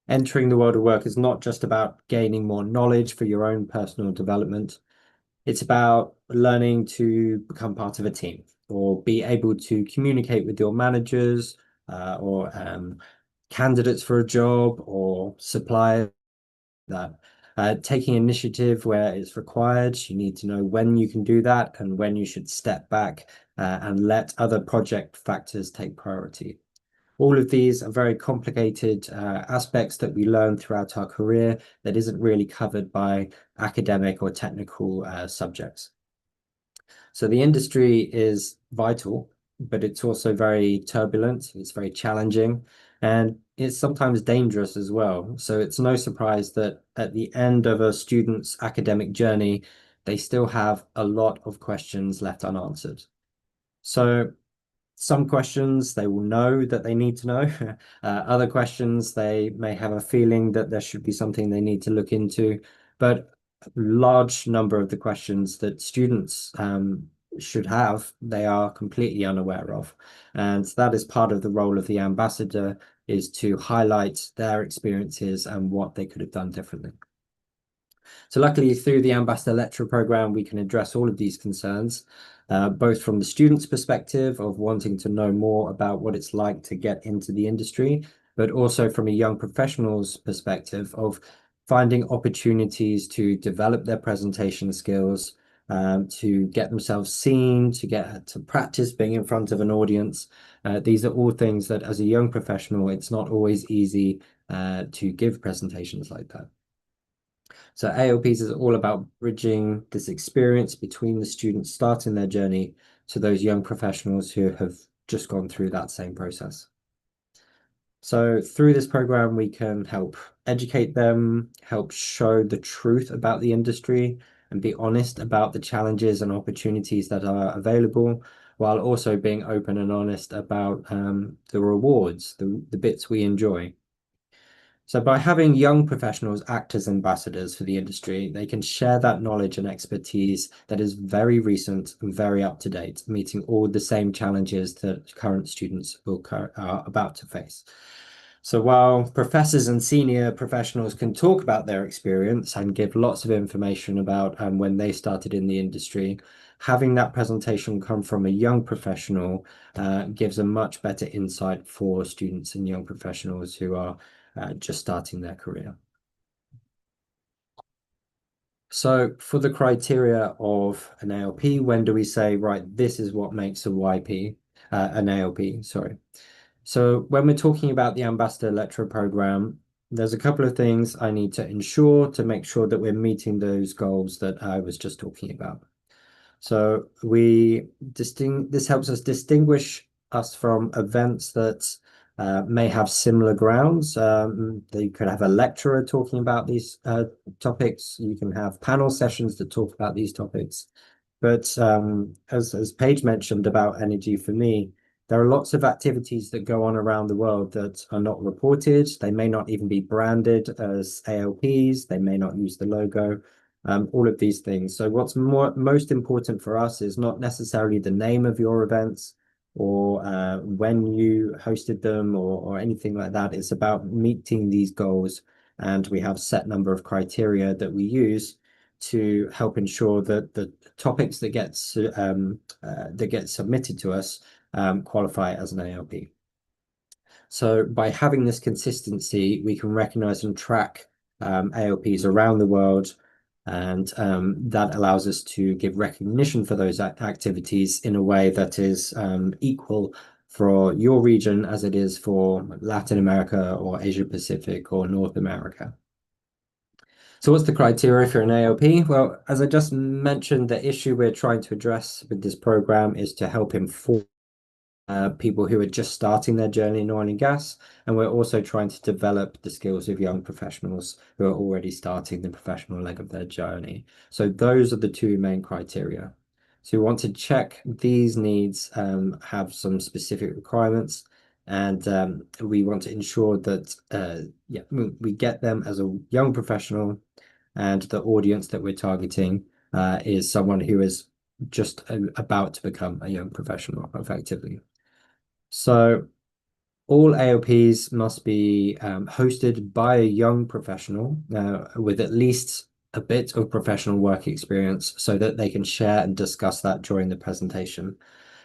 Entering the world of work is not just about gaining more knowledge for your own personal development. It's about learning to become part of a team or be able to communicate with your managers or candidates for a job or suppliers. Taking initiative where it's required. You need to know when you can do that and when you should step back and let other project factors take priority. All of these are very complicated aspects that we learn throughout our career that isn't really covered by academic or technical subjects. So the industry is vital, but it's also very turbulent, it's very challenging, and it's sometimes dangerous as well. So it's no surprise that at the end of a student's academic journey, they still have a lot of questions left unanswered. So some questions they will know that they need to know. Other questions they may have a feeling that there should be something they need to look into. But a large number of the questions that students should have, they are completely unaware of. And that is part of the role of the ambassador, is to highlight their experiences and what they could have done differently. So luckily, through the Ambassador Lecturer Program, we can address all of these concerns, both from the student's perspective of wanting to know more about what it's like to get into the industry, but also from a young professional's perspective of finding opportunities to develop their presentation skills, to get themselves seen, to get to practice being in front of an audience. These are all things that as a young professional, it's not always easy to give presentations like that. So ALPs is all about bridging this experience between the students starting their journey to those young professionals who have just gone through that same process. So through this program, we can help educate them, help show the truth about the industry, and be honest about the challenges and opportunities that are available, while also being open and honest about the rewards, the bits we enjoy. So by having young professionals act as ambassadors for the industry, they can share that knowledge and expertise that is very recent and very up to date, meeting all the same challenges that current students are about to face. So while professors and senior professionals can talk about their experience and give lots of information about when they started in the industry, having that presentation come from a young professional gives a much better insight for students and young professionals who are just starting their career. So for the criteria of an ALP, when do we say, right, this is what makes a YP, an ALP, sorry. So when we're talking about the Ambassador Lecturer Program, there's a couple of things I need to ensure to make sure that we're meeting those goals that I was just talking about. So this helps us distinguish us from events that may have similar grounds. You could have a lecturer talking about these topics. You can have panel sessions that talk about these topics. But as Paige mentioned about Energy for Me, there are lots of activities that go on around the world that are not reported. They may not even be branded as ALPs. They may not use the logo. all of these things. So what's most important for us is not necessarily the name of your events or when you hosted them or anything like that. It's about meeting these goals, and we have set number of criteria that we use to help ensure that the topics that get submitted to us qualify as an ALP. So by having this consistency, we can recognize and track ALPs around the world, and that allows us to give recognition for those activities in a way that is equal for your region as it is for Latin America or Asia Pacific or North America. So what's the criteria for an ALP? Well, as I just mentioned, the issue we're trying to address with this program is to help inform people who are just starting their journey in oil and gas, and we're also trying to develop the skills of young professionals who are already starting the professional leg of their journey. So those are the two main criteria. So we want to check these needs have some specific requirements, and we want to ensure that we get them as a young professional, and the audience that we're targeting is someone who is just about to become a young professional effectively. So all ALPs must be hosted by a young professional with at least a bit of professional work experience so that they can share and discuss that during the presentation.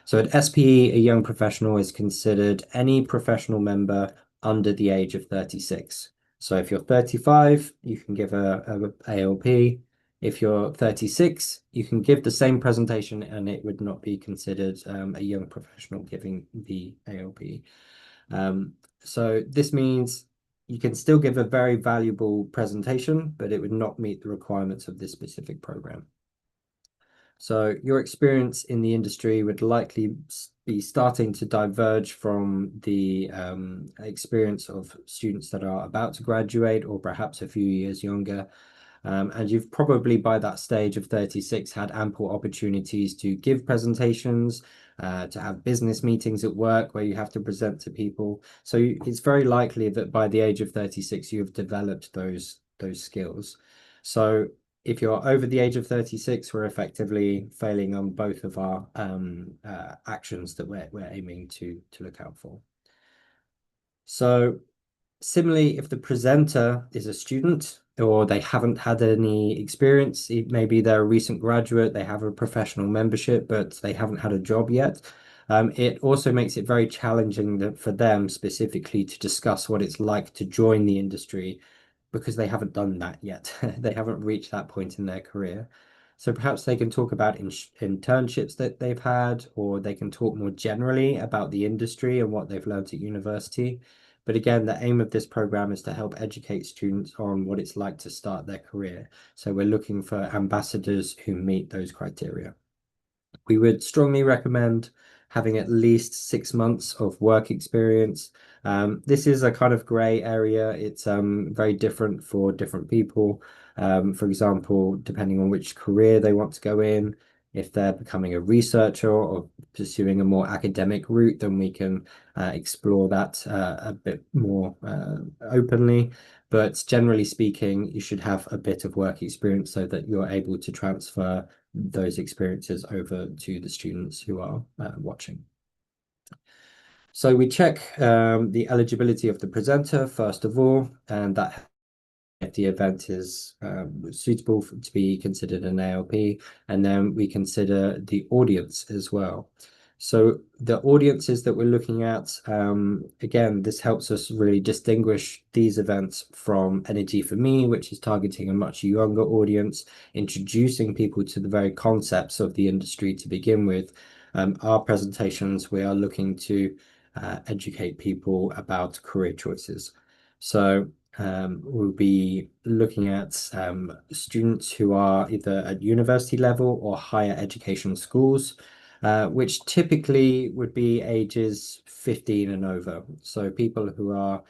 So at SPE, a young professional is considered any professional member under the age of 36. So if you're 35, you can give a ALP. If you're 36, you can give the same presentation and it would not be considered a young professional giving the ALP. So this means you can still give a very valuable presentation, but it would not meet the requirements of this specific program. So your experience in the industry would likely be starting to diverge from the experience of students that are about to graduate or perhaps a few years younger. And you've probably by that stage of 36 had ample opportunities to give presentations, to have business meetings at work where you have to present to people. So it's very likely that by the age of 36, you've developed those skills. So if you're over the age of 36, we're effectively failing on both of our actions that we're aiming to look out for. So similarly, if the presenter is a student or they haven't had any experience, maybe they're a recent graduate, they have a professional membership, but they haven't had a job yet. It also makes it very challenging for them specifically to discuss what it's like to join the industry because they haven't done that yet. They haven't reached that point in their career. So perhaps they can talk about internships that they've had, or they can talk more generally about the industry and what they've learned at university. But again, the aim of this program is to help educate students on what it's like to start their career. So we're looking for ambassadors who meet those criteria. We would strongly recommend having at least 6 months of work experience. This is a kind of gray area. It's very different for different people. For example, depending on which career they want to go in, if they're becoming a researcher or pursuing a more academic route, then we can explore that a bit more openly. But generally speaking, you should have a bit of work experience so that you're able to transfer those experiences over to the students who are watching. So we check the eligibility of the presenter first of all, and that if the event is suitable to be considered an ALP, and then we consider the audience as well. So the audiences that we're looking at, again, this helps us really distinguish these events from Energy for Me, which is targeting a much younger audience, introducing people to the very concepts of the industry to begin with. Our presentations, we are looking to educate people about career choices. So we'll be looking at students who are either at university level or higher education schools, which typically would be ages 15 and over. So people who are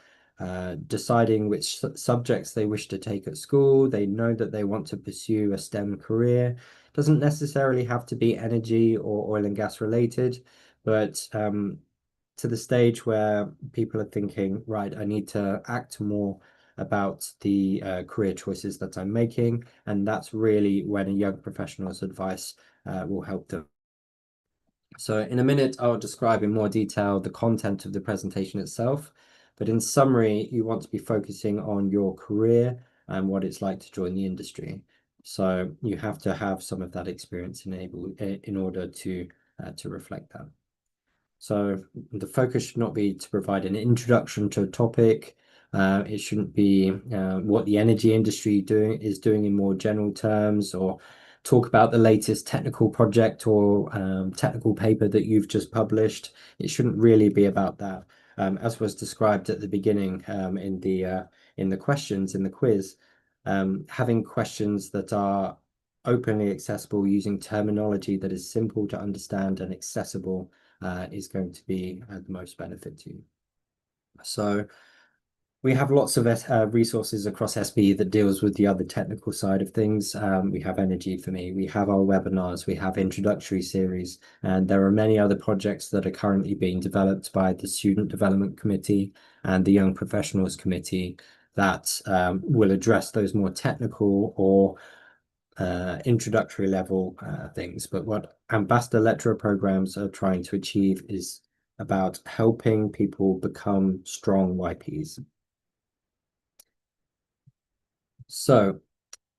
deciding which subjects they wish to take at school, they know that they want to pursue a STEM career. Doesn't necessarily have to be energy or oil and gas related, but to the stage where people are thinking, right, I need to act more about the career choices that I'm making, and that's really when a young professional's advice will help them. So in a minute, I'll describe in more detail the content of the presentation itself, but in summary, you want to be focusing on your career and what it's like to join the industry. So you have to have some of that experience in order to reflect that. So the focus should not be to provide an introduction to a topic. It shouldn't be what the energy industry is doing in more general terms, or talk about the latest technical project or technical paper that you've just published. It shouldn't really be about that. As was described at the beginning in the questions in the quiz, having questions that are openly accessible using terminology that is simple to understand and accessible is going to be the most benefit to you. So we have lots of resources across SPE that deals with the other technical side of things. We have Energy for Me, we have our webinars, we have introductory series, and there are many other projects that are currently being developed by the Student Development Committee and the Young Professionals Committee that will address those more technical or introductory level things. But what ambassador lecturer programs are trying to achieve is about helping people become strong YPs. So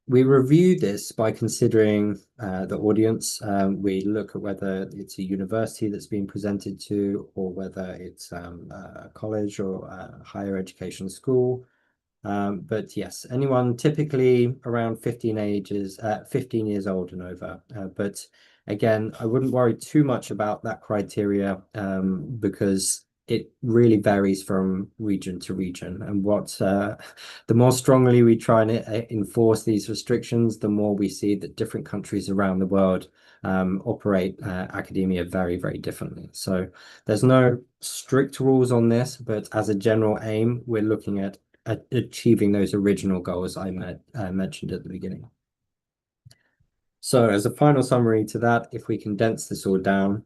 we review this by considering the audience. We look at whether it's a university that's being presented to, or whether it's a college or a higher education school. But yes, anyone typically around 15 years old and over. But again, I wouldn't worry too much about that criteria because it really varies from region to region. And the more strongly we try and enforce these restrictions, the more we see that different countries around the world operate academia very, very differently. So there's no strict rules on this, but as a general aim, we're looking at achieving those original goals I mentioned at the beginning. So as a final summary to that, if we condense this all down,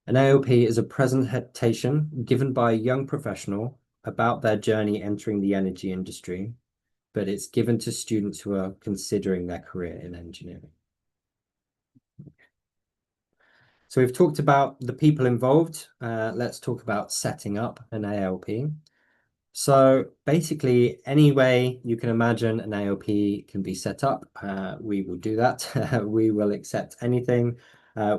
an AOP is a presentation given by a young professional about their journey entering the energy industry, but it's given to students who are considering their career in engineering. So we've talked about the people involved. Let's talk about setting up an AOP. So basically, any way you can imagine an AOP can be set up, we will do that. We will accept anything.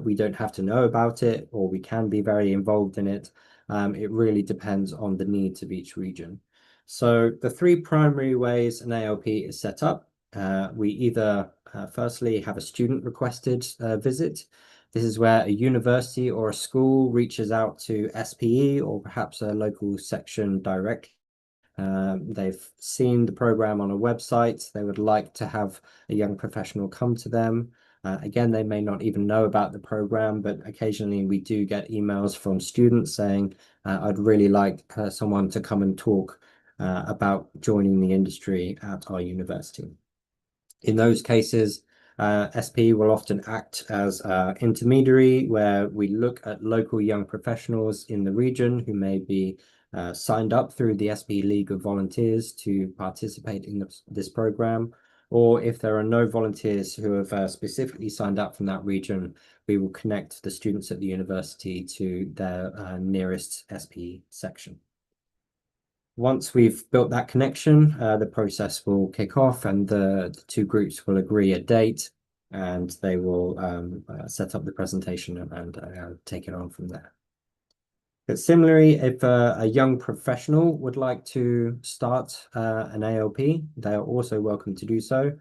We don't have to know about it, or we can be very involved in it. It really depends on the needs of each region. So the three primary ways an AOP is set up, we either firstly have a student requested visit. This is where a university or a school reaches out to SPE or perhaps a local section directly. They've seen the program on a website. They would like to have a young professional come to them. Again, they may not even know about the program, but occasionally we do get emails from students saying, I'd really like someone to come and talk about joining the industry at our university. In those cases, SPE will often act as an intermediary, where we look at local young professionals in the region who may be signed up through the SPE League of Volunteers to participate in this program, or if there are no volunteers who have specifically signed up from that region, we will connect the students at the university to their nearest SPE section. Once we've built that connection, the process will kick off, and the two groups will agree a date, and they will set up the presentation and take it on from there. But similarly, if a young professional would like to start an AOP, they are also welcome to do so.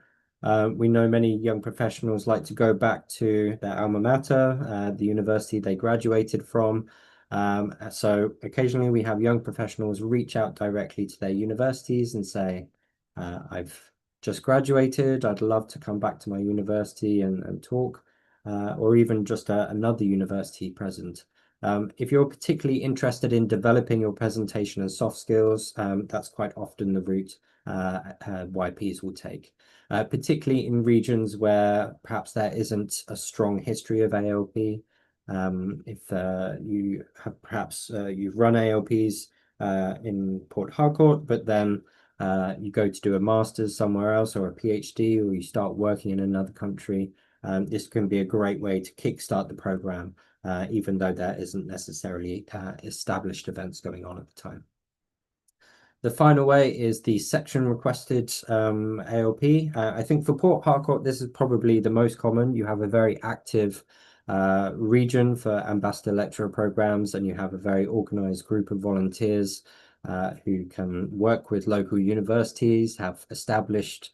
We know many young professionals like to go back to their alma mater, the university they graduated from. So occasionally we have young professionals reach out directly to their universities and say, I've just graduated, I'd love to come back to my university and talk, or even just another university present. If you're particularly interested in developing your presentation and soft skills, that's quite often the route YPs will take, particularly in regions where perhaps there isn't a strong history of AOP. If you have perhaps you've run AOPs in Port Harcourt, but then you go to do a master's somewhere else or a PhD, or you start working in another country, this can be a great way to kickstart the program, even though there isn't necessarily established events going on at the time. The final way is the section requested ALP. I think for Port Harcourt, this is probably the most common. You have a very active region for ambassador lecturer programs, and you have a very organized group of volunteers who can work with local universities, have established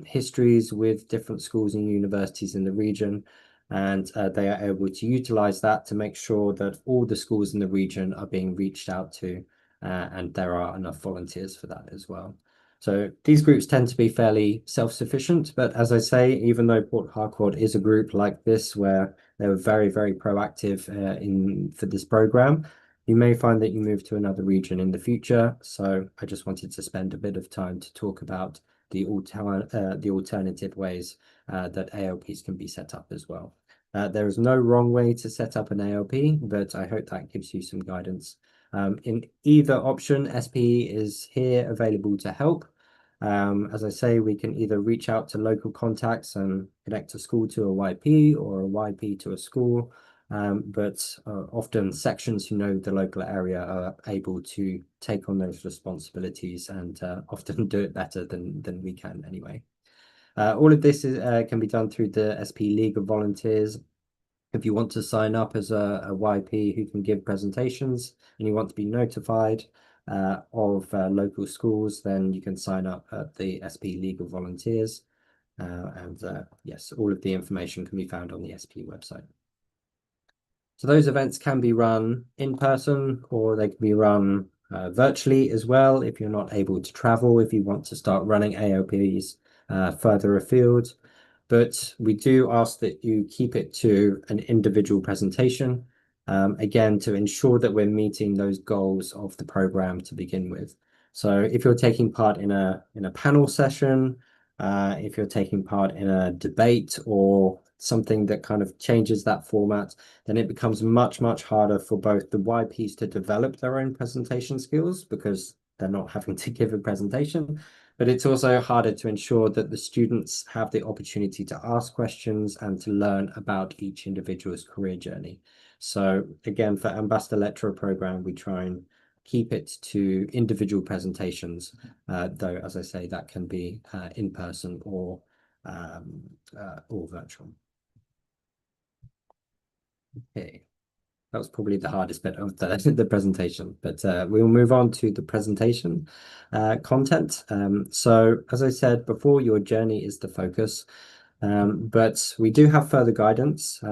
histories with different schools and universities in the region, and they are able to utilize that to make sure that all the schools in the region are being reached out to, and there are enough volunteers for that as well. So these groups tend to be fairly self-sufficient, but as I say, even though Port Harcourt is a group like this where they were very, very proactive for this program, you may find that you move to another region in the future. So I just wanted to spend a bit of time to talk about the alternative ways that ALPs can be set up as well. There is no wrong way to set up an ALP, but I hope that gives you some guidance. In either option, SPE is here available to help. As I say, we can either reach out to local contacts and connect a school to a YP or a YP to a school, but often sections who know the local area are able to take on those responsibilities and often do it better than we can anyway. All of this can be done through the SPE League of Volunteers. If you want to sign up as a YP who can give presentations and you want to be notified of local schools, then you can sign up at the SPE League of Volunteers. Yes, all of the information can be found on the SPE website. So those events can be run in person, or they can be run virtually as well if you're not able to travel, if you want to start running ALPs further afield. But we do ask that you keep it to an individual presentation, again, to ensure that we're meeting those goals of the program to begin with. So if you're taking part in a panel session, if you're taking part in a debate or something that kind of changes that format, then it becomes much, much harder for both the YPs to develop their own presentation skills because they're not having to give a presentation, but it's also harder to ensure that the students have the opportunity to ask questions and to learn about each individual's career journey. So again, for Ambassador Lecturer Program, we try and keep it to individual presentations, though, as I say, that can be in person or virtual. Okay. That was probably the hardest bit of the presentation, but we'll move on to the presentation content. So as I said before, your journey is the focus, but we do have further guidance.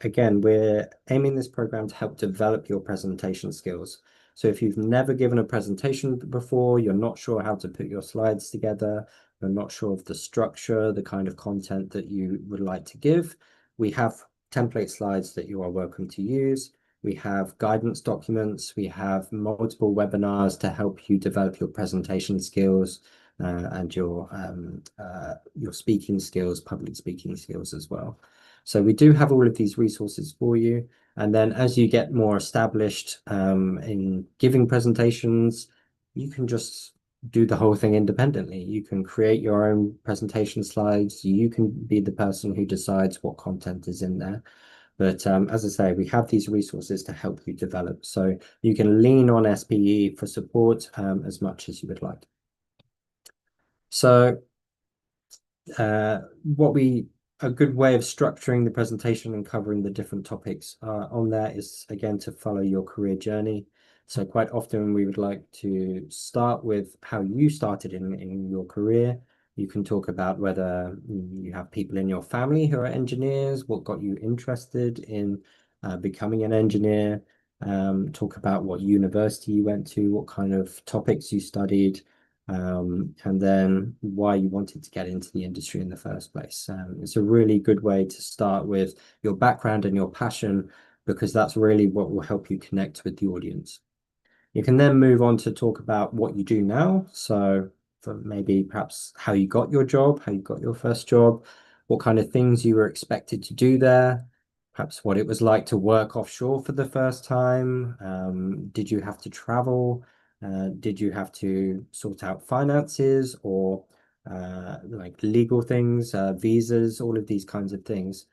Again, we're aiming this program to help develop your presentation skills. So if you've never given a presentation before, you're not sure how to put your slides together, you're not sure of the structure, the kind of content that you would like to give, we have template slides that you are welcome to use. We have guidance documents. We have multiple webinars to help you develop your presentation skills and your speaking skills, public speaking skills as well. So we do have all of these resources for you. And then as you get more established in giving presentations, you can just do the whole thing independently. You can create your own presentation slides. You can be the person who decides what content is in there. But as I say, we have these resources to help you develop. So you can lean on SPE for support as much as you would like. So a good way of structuring the presentation and covering the different topics on there is, again, to follow your career journey. So quite often we would like to start with how you started in your career. You can talk about whether you have people in your family who are engineers, what got you interested in becoming an engineer, talk about what university you went to, what kind of topics you studied, and then why you wanted to get into the industry in the first place. It's a really good way to start with your background and your passion, because that's really what will help you connect with the audience. You can then move on to talk about what you do now. So for maybe perhaps how you got your job, how you got your first job, what kind of things you were expected to do there, perhaps what it was like to work offshore for the first time. Did you have to travel? Did you have to sort out finances or like legal things, visas, all of these kinds of things?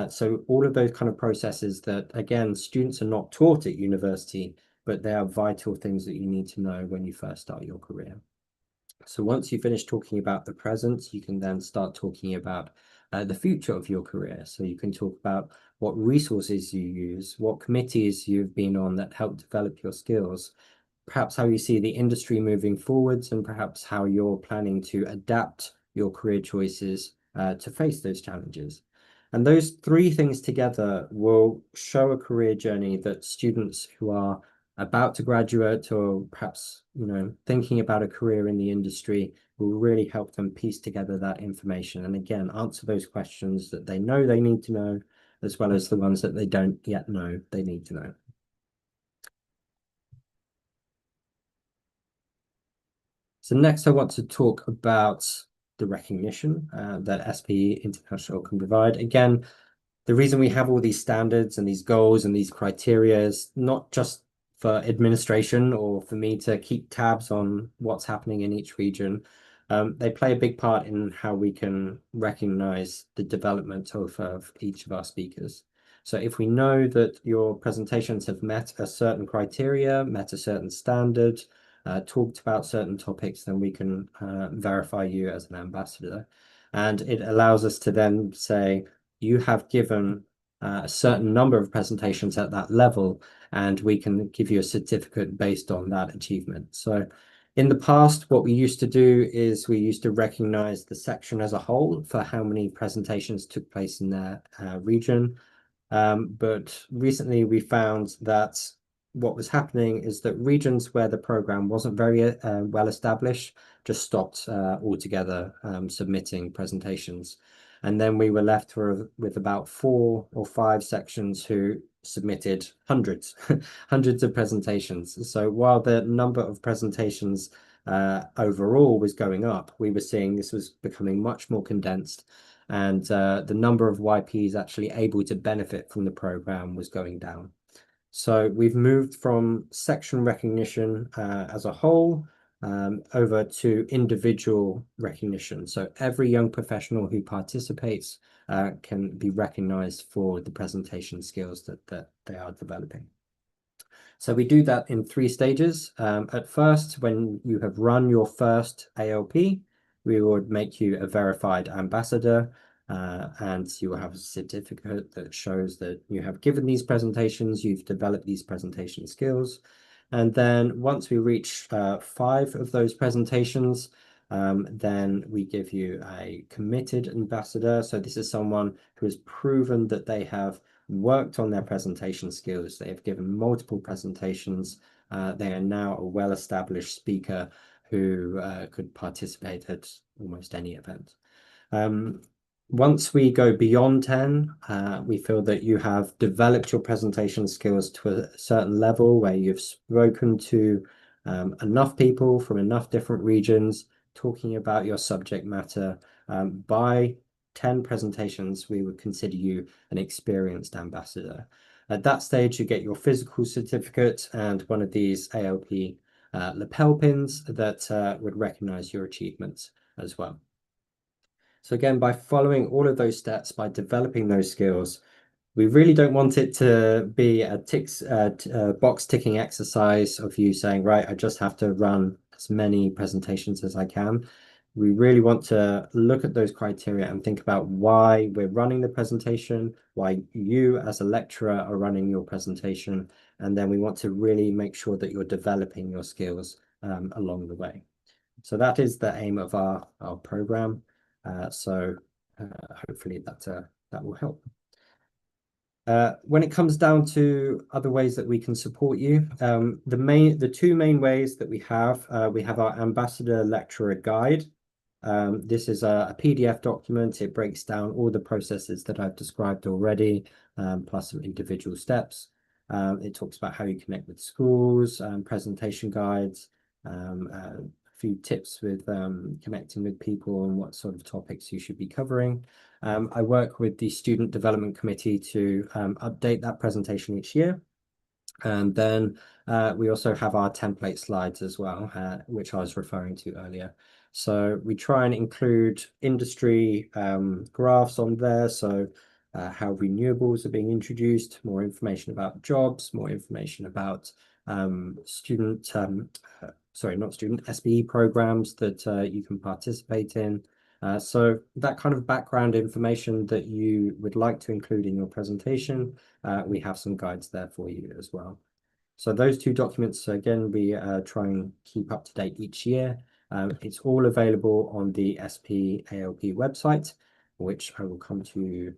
So all of those kind of processes that, again, students are not taught at university, but they are vital things that you need to know when you first start your career. So once you finish talking about the present, you can then start talking about the future of your career. So you can talk about what resources you use, what committees you've been on that help develop your skills, perhaps how you see the industry moving forwards, and perhaps how you're planning to adapt your career choices to face those challenges. And those three things together will show a career journey that students who are about to graduate or perhaps, thinking about a career in the industry will really help them piece together that information. And again, answer those questions that they know they need to know, as well as the ones that they don't yet know they need to know. So next I want to talk about the recognition that SPE International can provide. Again, the reason we have all these standards and these goals and these criteria is not just for administration or for me to keep tabs on what's happening in each region. They play a big part in how we can recognize the development of each of our speakers. So if we know that your presentations have met a certain criteria, met a certain standard, talked about certain topics, then we can verify you as an ambassador. And it allows us to then say, you have given a certain number of presentations at that level, and we can give you a certificate based on that achievement. So in the past, what we used to do is we used to recognize the section as a whole for how many presentations took place in their region. But recently we found that what was happening is that regions where the program wasn't very well established just stopped altogether submitting presentations. And then we were left with about 4 or 5 sections who submitted hundreds of presentations. So while the number of presentations overall was going up, we were seeing this was becoming much more condensed, and the number of YPs actually able to benefit from the program was going down. So we've moved from section recognition as a whole over to individual recognition. So every young professional who participates can be recognized for the presentation skills that they are developing. So we do that in 3 stages. At first, when you have run your first ALP, we would make you a verified ambassador, and you will have a certificate that shows that you have given these presentations, you've developed these presentation skills. And then once we reach 5 of those presentations, then we give you a committed ambassador. So this is someone who has proven that they have worked on their presentation skills. They have given multiple presentations. They are now a well-established speaker who could participate at almost any event. Once we go beyond 10, we feel that you have developed your presentation skills to a certain level where you've spoken to enough people from enough different regions talking about your subject matter. By 10 presentations, we would consider you an experienced ambassador. At that stage, you get your physical certificate and one of these ALP lapel pins that would recognize your achievements as well. So again, by following all of those steps, by developing those skills, we really don't want it to be a box ticking exercise of you saying, right, I just have to run as many presentations as I can. We really want to look at those criteria and think about why we're running the presentation, why you as a lecturer are running your presentation, and then we want to really make sure that you're developing your skills along the way. So that is the aim of our program. Hopefully that will help. When it comes down to other ways that we can support you, the 2 main ways that we have our Ambassador Lecturer Guide. This is a PDF document. It breaks down all the processes that I've described already, plus some individual steps. It talks about how you connect with schools, presentation guides, a few tips with connecting with people and what sort of topics you should be covering. I work with the Student Development Committee to update that presentation each year. And then we also have our template slides as well, which I was referring to earlier. So we try and include industry graphs on there. So how renewables are being introduced, more information about jobs, more information about SBE programs that you can participate in. So that kind of background information that you would like to include in your presentation, we have some guides there for you as well. So those two documents, again, we try and keep up to date each year. It's all available on the SP ALP website, which I will come to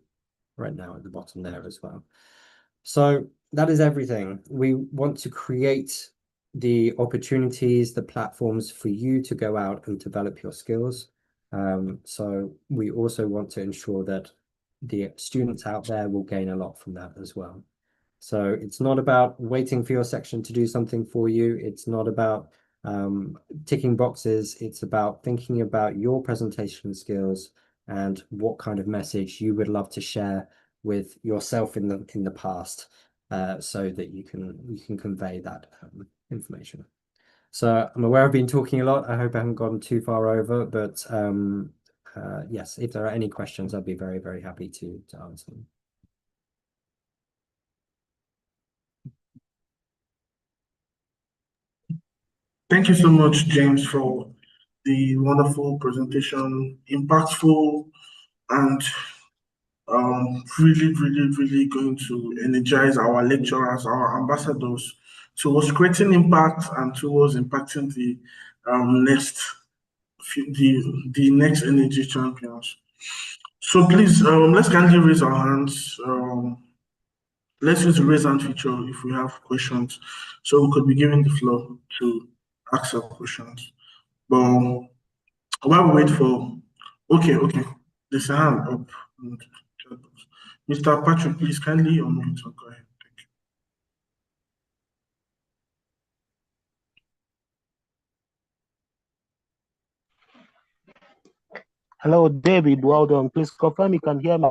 right now at the bottom there as well. So that is everything. We want to create the opportunities, the platforms for you to go out and develop your skills. So we also want to ensure that the students out there will gain a lot from that as well. So it's not about waiting for your section to do something for you. It's not about ticking boxes. It's about thinking about your presentation skills and what kind of message you would love to share with yourself in the past, so that you can convey that information. So I'm aware I've been talking a lot. I hope I haven't gone too far over, but yes, if there are any questions, I'd be very, very happy to answer them. Thank you so much, James, for the wonderful presentation, impactful, and really, really, really going to energize our lecturers, our ambassadors towards creating impact and towards impacting the next energy champions. So please, let's kindly raise our hands. Let's use the raise hand feature if we have questions, so we could be given the floor to ask our questions. But while we wait for, okay, there's a hand up. Mr. Patrick, please kindly unmute and go ahead. Thank you. Hello, David. Well done. Please confirm you can hear me.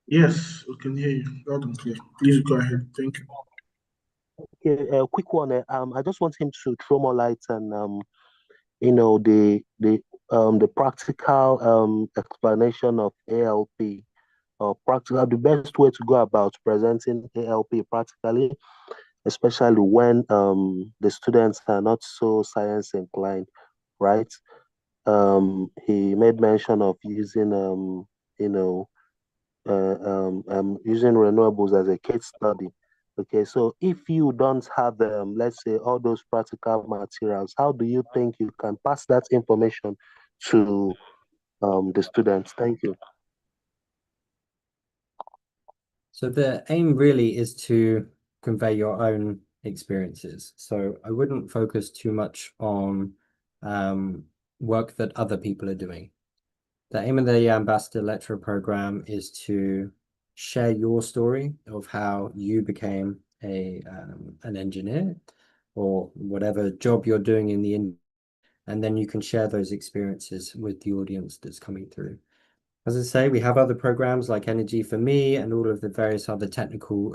Yes, we can hear you loud and clear. Please go ahead. Thank you. Okay, a quick one. I just want him to throw more light on the practical explanation of ALP, or the best way to go about presenting ALP practically, especially when the students are not so science inclined, right? He made mention of using using renewables as a case study. Okay, so if you don't have let's say all those practical materials, how do you think you can pass that information to the students? Thank you. So the aim really is to convey your own experiences. So I wouldn't focus too much on work that other people are doing. The aim of the Ambassador Lecturer Program is to share your story of how you became an engineer or whatever job you're doing in the industry, and then you can share those experiences with the audience that's coming through. As I say, we have other programs like Energy for Me and all of the various other technical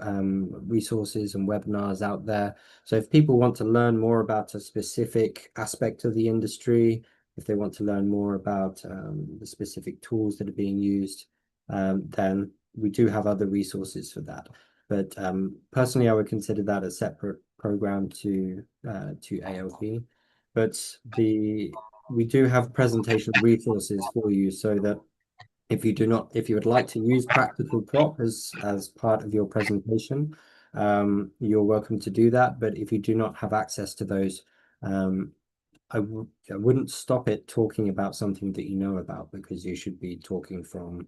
resources and webinars out there. So if people want to learn more about a specific aspect of the industry, if they want to learn more about the specific tools that are being used, then we do have other resources for that. But personally, I would consider that a separate program to ALP. But we do have presentation resources for you, so that if you would like to use practical prop as part of your presentation, you're welcome to do that. But if you do not have access to those, I wouldn't stop it talking about something that you know about, because you should be talking from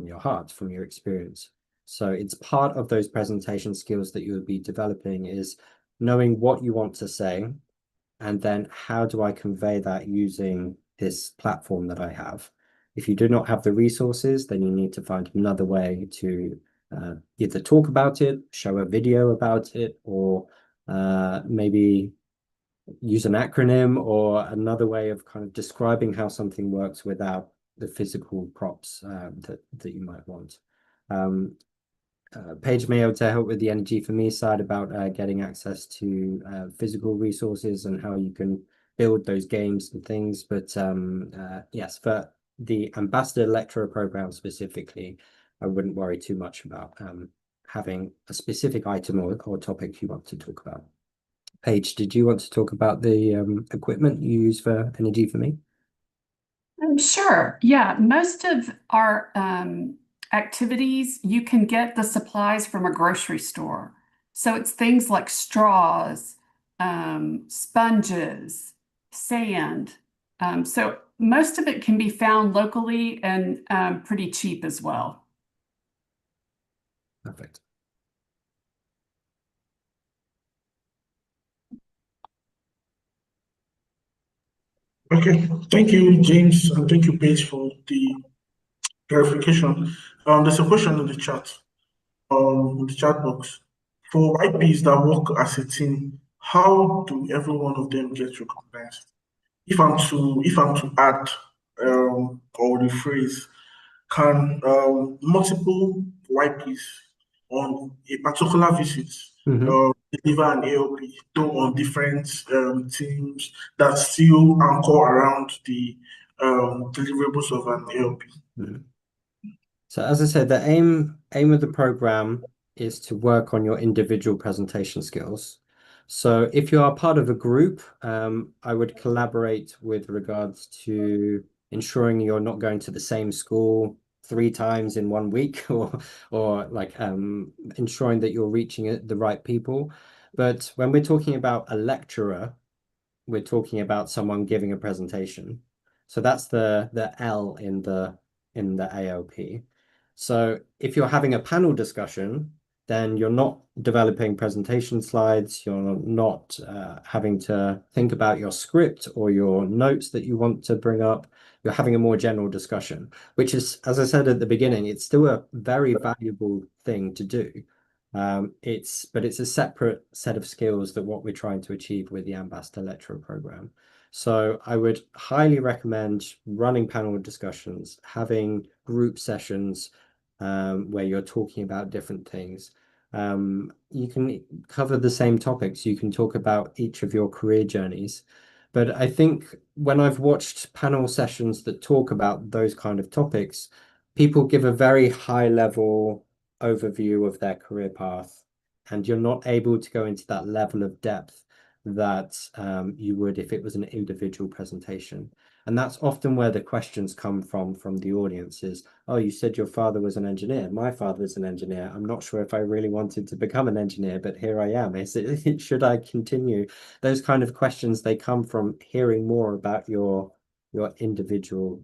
your heart, from your experience. So it's part of those presentation skills that you'll be developing, is knowing what you want to say, and then how do I convey that using this platform that I have. If you do not have the resources, then you need to find another way to either talk about it, show a video about it, or maybe use an acronym or another way of kind of describing how something works without the physical props that you might want. Paige may be able to help with the Energy for Me side about getting access to physical resources and how you can build those games and things. But yes, for the Ambassador Lecturer program specifically, I wouldn't worry too much about having a specific item or topic you want to talk about. Paige, did you want to talk about the equipment you use for Energy for Me? Sure. Yeah, most of our activities, you can get the supplies from a grocery store. So it's things like straws, sponges, sand. So most of it can be found locally and pretty cheap as well. Perfect. Okay, thank you, James, and thank you, Paige, for the clarification. There's a question in the chat box. For YPs that work as a team, how do every one of them get recognized? If I'm to add or rephrase, can multiple YPs on a particular visit deliver an ALP, though on different teams that still anchor around the deliverables of an ALP? So as I said, the aim of the program is to work on your individual presentation skills. So if you are part of a group, I would collaborate with regards to ensuring you're not going to the same school 3 times in 1 week, or like ensuring that you're reaching the right people. But when we're talking about a lecturer, we're talking about someone giving a presentation. So that's the L in the ALP. So if you're having a panel discussion, then you're not developing presentation slides, you're not having to think about your script or your notes that you want to bring up. You're having a more general discussion, which is, as I said at the beginning, it's still a very valuable thing to do. But it's a separate set of skills that what we're trying to achieve with the Ambassador Lecturer program. So I would highly recommend running panel discussions, having group sessions where you're talking about different things. You can cover the same topics. You can talk about each of your career journeys. But I think when I've watched panel sessions that talk about those kind of topics, people give a very high level overview of their career path, and you're not able to go into that level of depth that you would if it was an individual presentation. And that's often where the questions come from the audience is, oh, you said your father was an engineer. My father is an engineer. I'm not sure if I really wanted to become an engineer, but here I am. Should I continue? Those kind of questions, they come from hearing more about your individual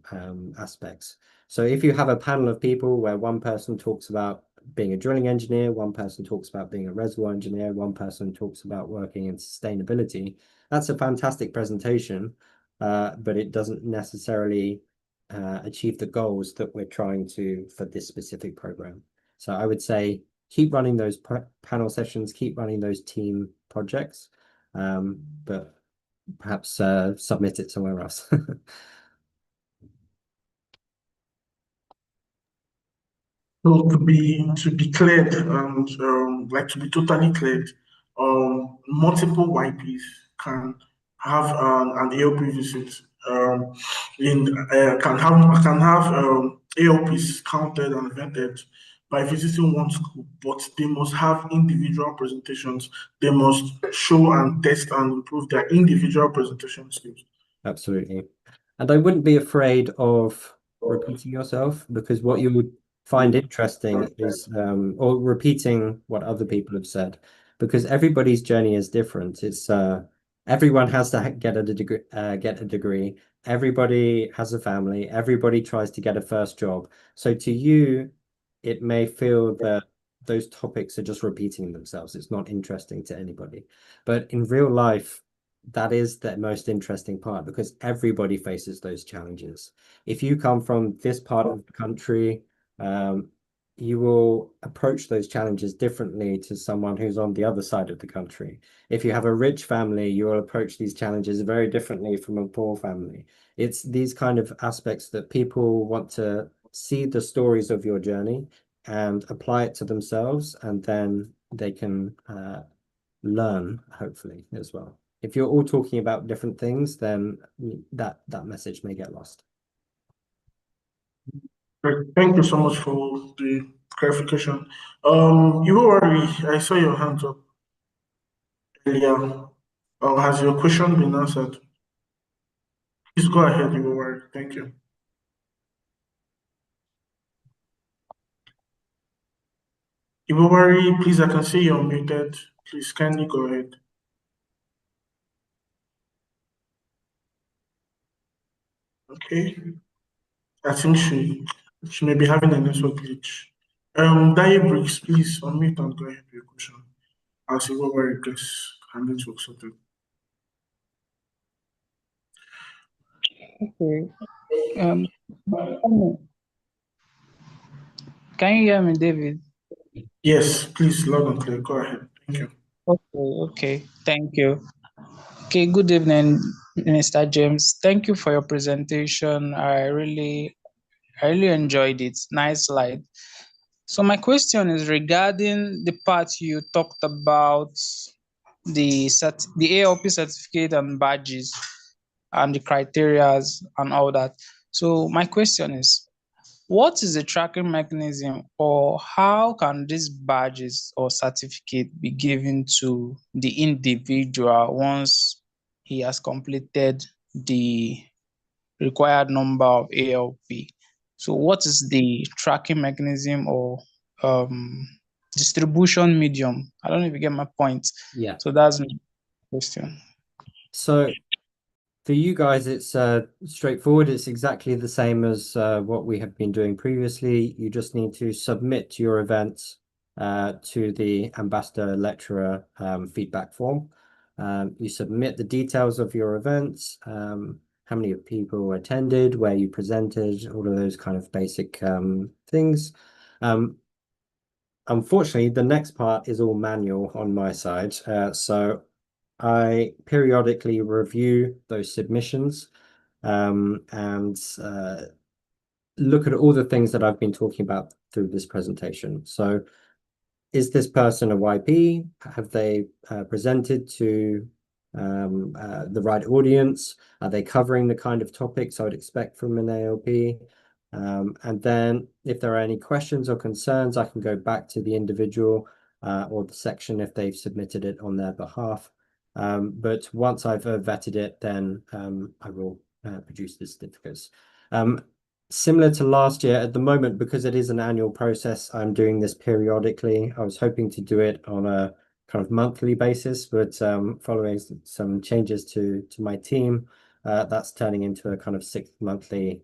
aspects. So if you have a panel of people where one person talks about being a drilling engineer, one person talks about being a reservoir engineer, one person talks about working in sustainability, that's a fantastic presentation, but it doesn't necessarily achieve the goals that we're trying to for this specific program. So I would say keep running those panel sessions, keep running those team projects, but perhaps submit it somewhere else. So to be cleared and like to be totally cleared, multiple YPs can have an ALP visit. Can have ALPs counted and vetted by visiting one school, but they must have individual presentations. They must show and test and improve their individual presentation skills. Absolutely. And I wouldn't be afraid of repeating yourself, because what you would find interesting is or repeating what other people have said, because everybody's journey is different. It's everyone has to get a degree. Everybody has a family. Everybody tries to get a first job. So to you, it may feel that those topics are just repeating themselves. It's not interesting to anybody. But in real life, that is the most interesting part, because everybody faces those challenges. If you come from this part of the country, you will approach those challenges differently to someone who's on the other side of the country. If you have a rich family, you will approach these challenges very differently from a poor family. It's these kind of aspects that people want to see the stories of your journey and apply it to themselves, and then they can learn, hopefully, as well. If you're all talking about different things, then that message may get lost. Great. Thank you so much for the clarification. I saw your hands up earlier. Has your question been answered? Please go ahead, Iwari. Thank you. Iwari, please, I can see you're muted. Please kindly go ahead. Okay. I think she may be having a network glitch. Daya Briggs, please unmute and go ahead with your question. I'll see what gets her network sorted. Okay. Can you hear me, David? Yes, please, loud and clear. Go ahead. Thank you. Okay. Thank you. Okay, good evening, Mr. James. Thank you for your presentation. I really enjoyed it. Nice slide. So my question is regarding the part you talked about the ALP certificate and badges and the criteria and all that. So my question is, what is the tracking mechanism, or how can these badges or certificate be given to the individual once he has completed the required number of ALP? So what is the tracking mechanism or distribution medium? I don't know if you get my point. Yeah. So that's my question. So for you guys, it's straightforward. It's exactly the same as what we have been doing previously. You just need to submit your events to the ambassador lecturer feedback form. You submit the details of your events, how many people attended, where you presented, all of those kind of basic things. Unfortunately, the next part is all manual on my side. So I periodically review those submissions and look at all the things that I've been talking about through this presentation. So is this person a YP? Have they presented to the right audience? Are they covering the kind of topics I would expect from an ALP? And then if there are any questions or concerns, I can go back to the individual or the section if they've submitted it on their behalf. But once I've vetted it, then I will produce the certificates. Similar to last year, at the moment, because it is an annual process, I'm doing this periodically. I was hoping to do it on a kind of monthly basis, but following some changes to my team, that's turning into a kind of 6 monthly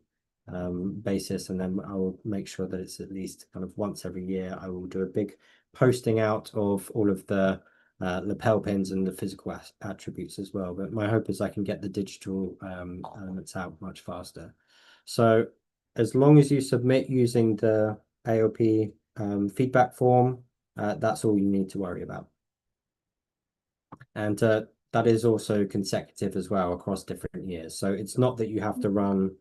basis, and then I will make sure that it's at least kind of once every year. I will do a big posting out of all of the lapel pins and the physical attributes as well. But my hope is I can get the digital elements out much faster. So as long as you submit using the AOP feedback form, that's all you need to worry about. And that is also consecutive as well across different years. So it's not that you have to run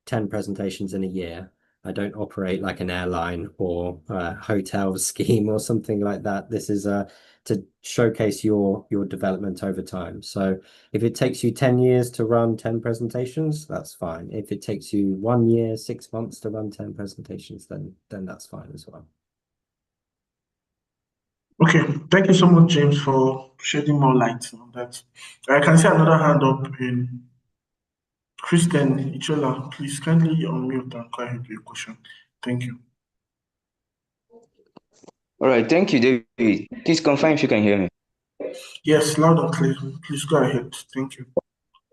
10 presentations in a year. I don't operate like an airline or a hotel scheme or something like that. This is to showcase your development over time. So if it takes you 10 years to run 10 presentations, that's fine. If it takes you 1 year, 6 months to run 10 presentations, then that's fine as well. Okay, thank you so much, James, for shedding more light on that. I can see another hand up in Kristen Ichola. Please kindly unmute and go ahead with your question. Thank you. All right, thank you, David. Please confirm if you can hear me. Yes, loud and clear. Please go ahead. Thank you.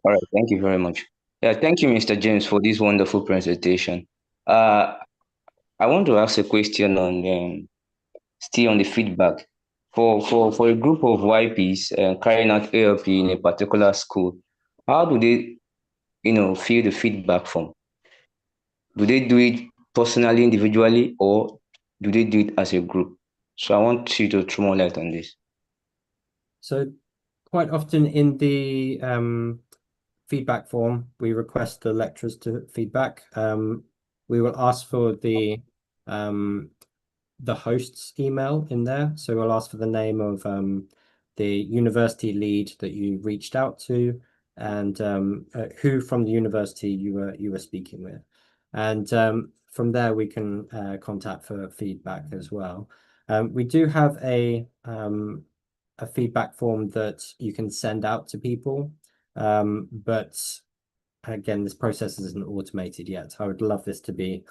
All right, thank you very much. Yeah, thank you, Mr. James, for this wonderful presentation. I want to ask a question on still on the feedback. For a group of YPs carrying out ALP in a particular school, how do they, fill the feedback form? Do they do it personally, individually, or do they do it as a group? So I want you to throw more light on this. So quite often in the feedback form, we request the lecturers to feedback. We will ask for the the host's email in there. So we'll ask for the name of the university lead that you reached out to, and who from the university you were speaking with. And from there we can contact for feedback as well. We do have a feedback form that you can send out to people, but again, this process isn't automated yet. I would love this to be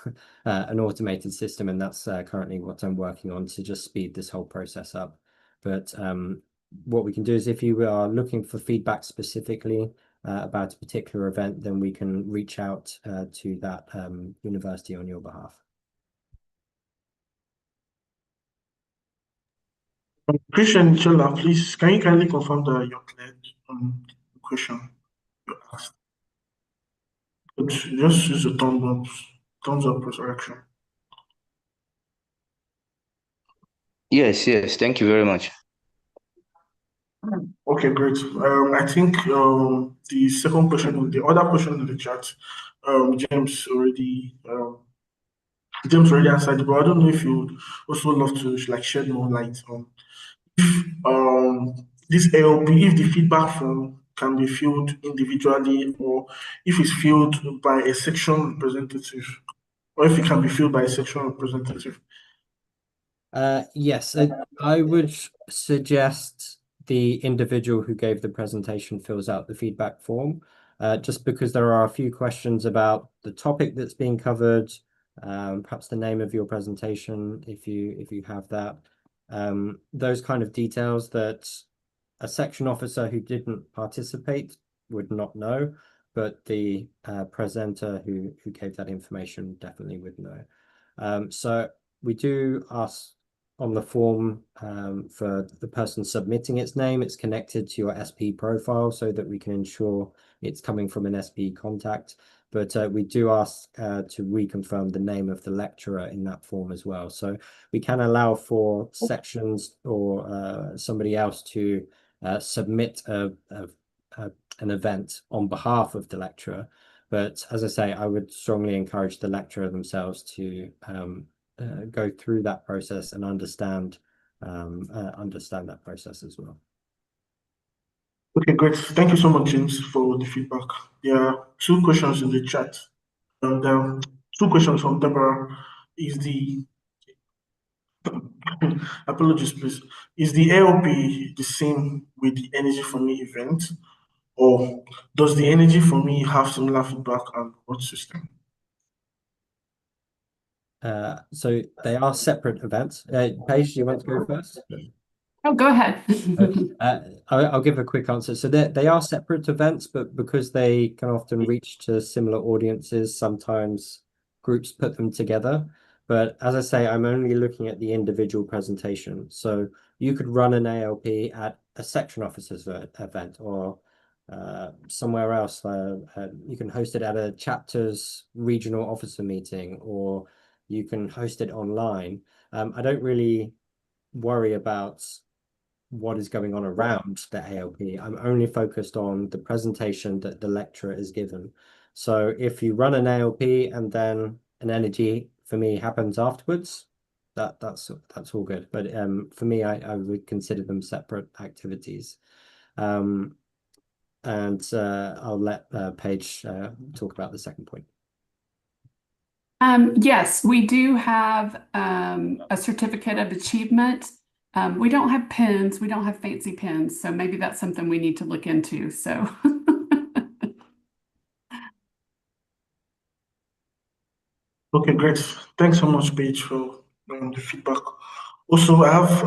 an automated system, and that's currently what I'm working on to just speed this whole process up. But what we can do is, if you are looking for feedback specifically about a particular event, then we can reach out to that university on your behalf. Christian Chola, please, can you kindly confirm that you're clear on the question you asked? Just use the thumbs up action. Yes, thank you very much. Okay, great. I think the second question, the other question in the chat, James already answered, but I don't know if you would also love to like shed more light on if this ALP, if the feedback form can be filled individually, or if it's filled by a section representative, or if it can be filled by a section representative. Yes, I would suggest the individual who gave the presentation fills out the feedback form, just because there are a few questions about the topic that's being covered, perhaps the name of your presentation, if you have that, those kind of details that a section officer who didn't participate would not know, but the presenter who gave that information definitely would know. So we do ask on the form for the person submitting its name, it's connected to your SP profile so that we can ensure it's coming from an SP contact. But we do ask to reconfirm the name of the lecturer in that form as well. So we can allow for sections or somebody else to submit an event on behalf of the lecturer. But as I say, I would strongly encourage the lecturer themselves to go through that process and understand that process as well. Okay, great. Thank you so much, James, for the feedback. There are two questions in the chat. Two questions from Deborah. Apologies, please. Is the ALP the same with the Energy for Me event, or does the Energy for Me have similar feedback and reward system? So they are separate events. Paige, do you want to go first? Oh, go ahead. I'll give a quick answer. So they are separate events, but because they can often reach to similar audiences, sometimes groups put them together. But as I say, I'm only looking at the individual presentation. So you could run an ALP at a section officer's event, or somewhere else. You can host it at a chapter's regional officer meeting, or you can host it online. I don't really worry about what is going on around the ALP. I'm only focused on the presentation that the lecturer is given. So if you run an ALP and then an Energy for Me happens afterwards, that's all good. But for me, I would consider them separate activities. And I'll let Paige talk about the second point. Yes, we do have a certificate of achievement. We don't have pins, we don't have fancy pins, so maybe that's something we need to look into. So Okay, great. Thanks so much, Paige, for the feedback. Also, I have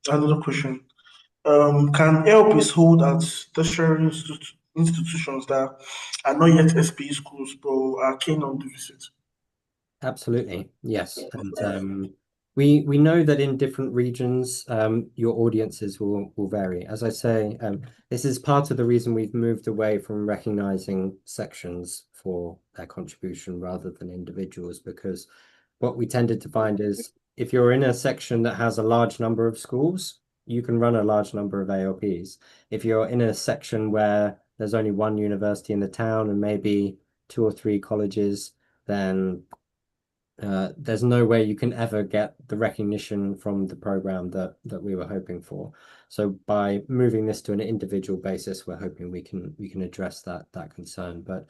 another question. Can ALPs hold at tertiary institutions that are not yet SPE schools but are keen on the visit? Absolutely, yes. And we know that in different regions, your audiences will vary. As I say, this is part of the reason we've moved away from recognizing sections for their contribution rather than individuals, because what we tended to find is if you're in a section that has a large number of schools, you can run a large number of ALPs. If you're in a section where there's only one university in the town and maybe 2 or 3 colleges, then there's no way you can ever get the recognition from the program that we were hoping for. So by moving this to an individual basis, we're hoping we can address that concern. But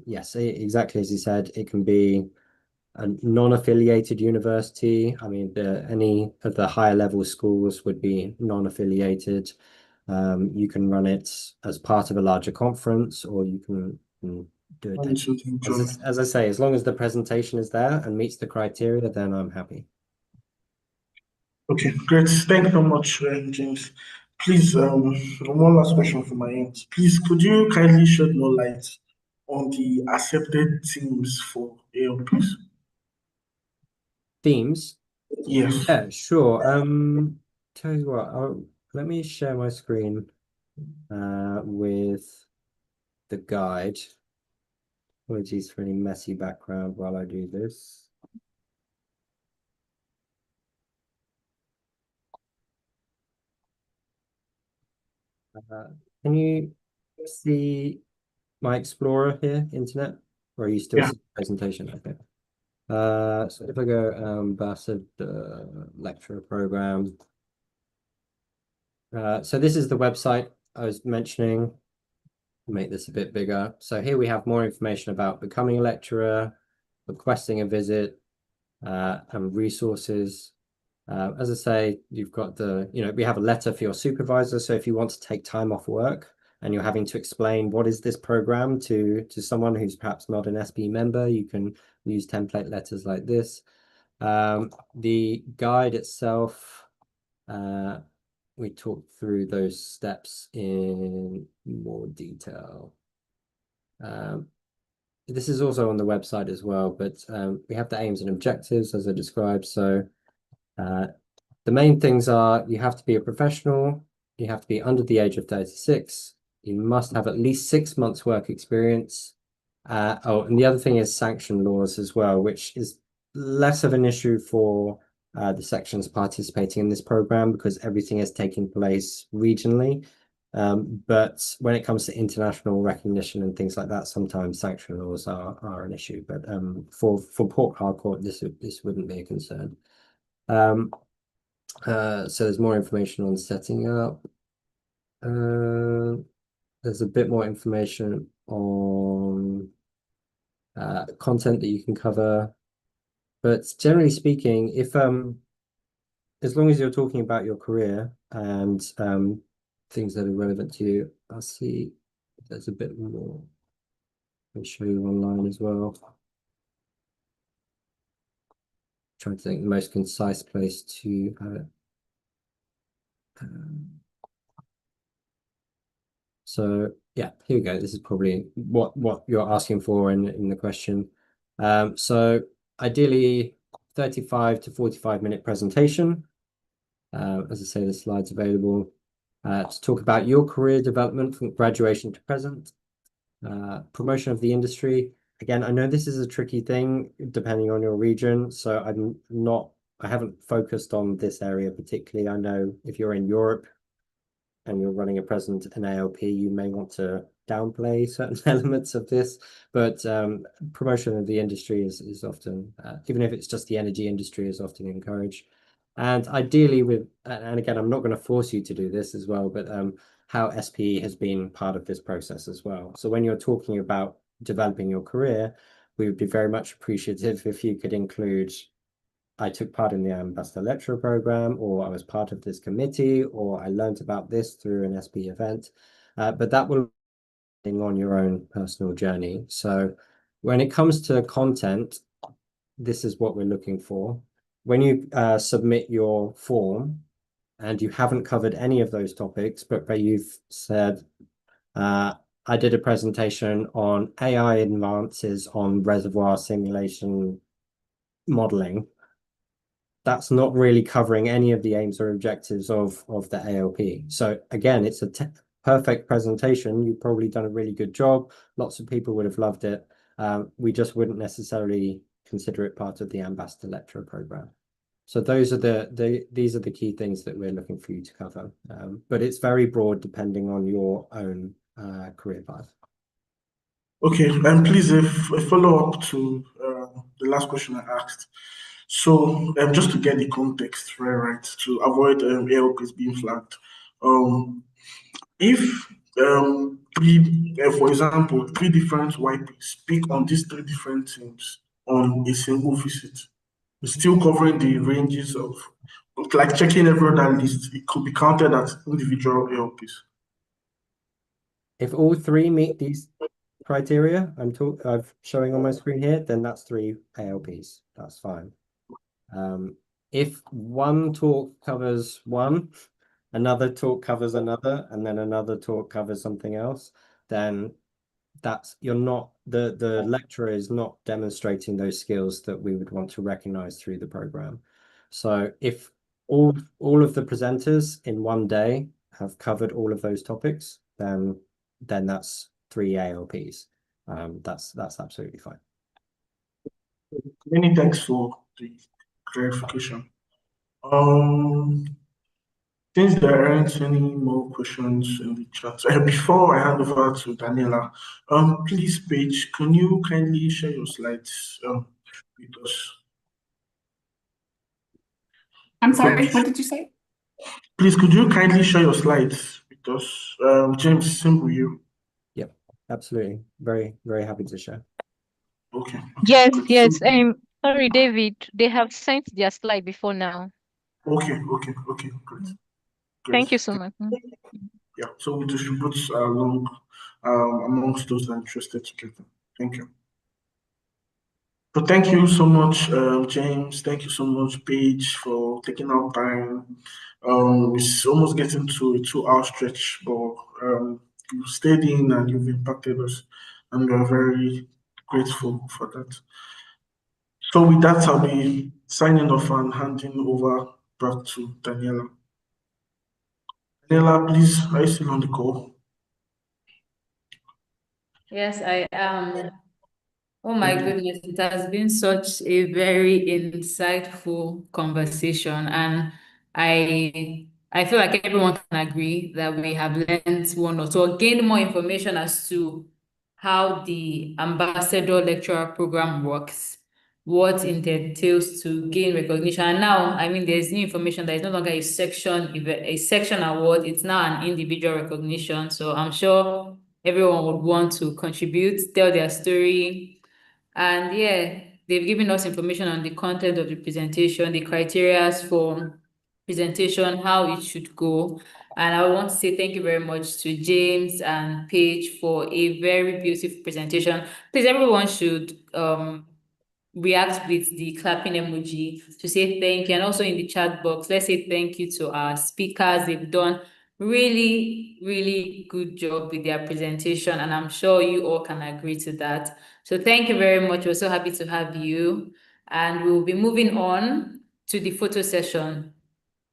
yes, exactly as you said, it can be a non-affiliated university. I mean, any of the higher level schools would be non-affiliated. You can run it as part of a larger conference, or you can do it. As I say, as long as the presentation is there and meets the criteria, then I'm happy. Okay, great. Thank you so much, James. Please, one last question from my end. Please, could you kindly shed more light on the accepted themes for ALPs? Themes? Yes. Yeah, sure. Tell you what, let me share my screen with the guide. Apologies for any messy background while I do this. Can you see my Explorer here, internet? Or are you still seeing the presentation? Okay. So if I go Ambassador Lecturer Program. So this is the website I was mentioning. Make this a bit bigger. So here we have more information about becoming a lecturer, requesting a visit, and resources. As I say, you've got we have a letter for your supervisor. So if you want to take time off work and you're having to explain what is this program to someone who's perhaps not an SPE member, you can use template letters like this. The guide itself, we talked through those steps in more detail. This is also on the website as well, but we have the aims and objectives as I described. So the main things are you have to be a professional, you have to be under the age of 36, you must have at least 6 months work experience. And the other thing is sanction laws as well, which is less of an issue for the sections participating in this program because everything is taking place regionally. But when it comes to international recognition and things like that, sometimes sanction laws are an issue. But for Port Harcourt, this wouldn't be a concern. So there's more information on setting up. There's a bit more information on content that you can cover. But generally speaking, if as long as you're talking about your career and things that are relevant to you, I'll see if there's a bit more. I'll show you online as well. Trying to think the most concise place to have it. So yeah, here we go. This is probably what you're asking for in the question. So ideally 35 to 45-minute presentation. As I say, the slides available to talk about your career development from graduation to present. Promotion of the industry. Again, I know this is a tricky thing depending on your region, so I haven't focused on this area particularly. I know if you're in Europe and you're running a present in ALP, you may want to downplay certain elements of this, but promotion of the industry is often, even if it's just the energy industry, is often encouraged. And ideally and again, I'm not going to force you to do this as well, but how SPE has been part of this process as well. So when you're talking about developing your career, we would be very much appreciative if you could include, I took part in the Ambassador Lecturer Program, or I was part of this committee, or I learned about this through an SPE event, but that will be on your own personal journey. So when it comes to content, this is what we're looking for. When you submit your form and you haven't covered any of those topics, but you've said, I did a presentation on AI advances on reservoir simulation modeling. That's not really covering any of the aims or objectives of the ALP. So again, it's a perfect presentation. You've probably done a really good job. Lots of people would have loved it. We just wouldn't necessarily consider it part of the Ambassador Lecturer Program. So those are these are the key things that we're looking for you to cover. But it's very broad depending on your own career path. Okay, and please, a follow-up to the last question I asked. So just to get the context right, to avoid ALPs being flagged. If for example, 3 different YPs speak on these 3 different teams on a single visit, it's still covering the ranges of, like checking every other list, it could be counted as individual ALPs. If all 3 meet these criteria I'm showing on my screen here, then that's 3 ALPs. That's fine. If one talk covers one, another talk covers another, and then another talk covers something else, then you're not, the lecturer is not demonstrating those skills that we would want to recognize through the program. So if all of the presenters in one day have covered all of those topics, then that's 3 ALPs. That's absolutely fine. Many thanks for the clarification. Since there aren't any more questions in the chat, before I hand over to Daniela, please, Paige, can you kindly share your slides with us? I'm sorry, what did you say? Please, could you kindly share your slides with us? James, same with you. Yep, absolutely. Very, very happy to share. Okay. Yes, yes. Sorry, David, they have sent their slide before now. Okay, great. Thank you so much. Yeah, so we distribute along amongst those that are interested to get them. Thank you. So thank you so much, James. Thank you so much, Paige, for taking our time. It's almost getting to a 2-hour stretch, but you stayed in and you've impacted us, and we are very grateful for that. So with that, I'll be signing off and handing over back to Daniela. Daniela, please, are you still on the call? Yes, I am. Oh my goodness, it has been such a very insightful conversation, and I feel like everyone can agree that we have learned one or two, or gained more information as to how the ambassador lecturer program works, what it entails to gain recognition. And now, I mean, there's new information that is no longer a section award, it's now an individual recognition. So I'm sure everyone would want to contribute, tell their story. And yeah, they've given us information on the content of the presentation, the criteria for presentation, how it should go. And I want to say thank you very much to James and Paige for a very beautiful presentation. Please, everyone should react with the clapping emoji to say thank you. And also in the chat box, let's say thank you to our speakers. They've done really, really good job with their presentation, and I'm sure you all can agree to that. So thank you very much. We're so happy to have you. And we'll be moving on to the photo session.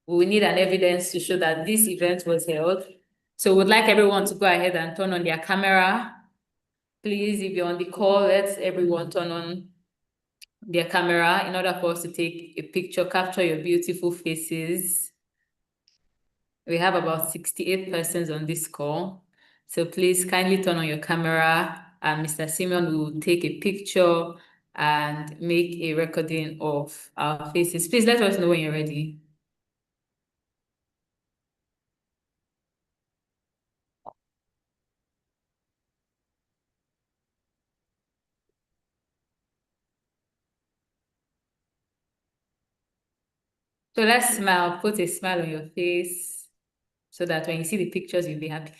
We need an evidence to show that this event was held. So we'd like everyone to go ahead and turn on their camera. Please, if you're on the call, let everyone turn on their camera in order for us to take a picture, capture your beautiful faces. We have about 68 persons on this call. So please kindly turn on your camera, and Mr. Simeon will take a picture and make a recording of our faces. Please let us know when you're ready. So let's smile, put a smile on your face so that when you see the pictures, you'll be happy.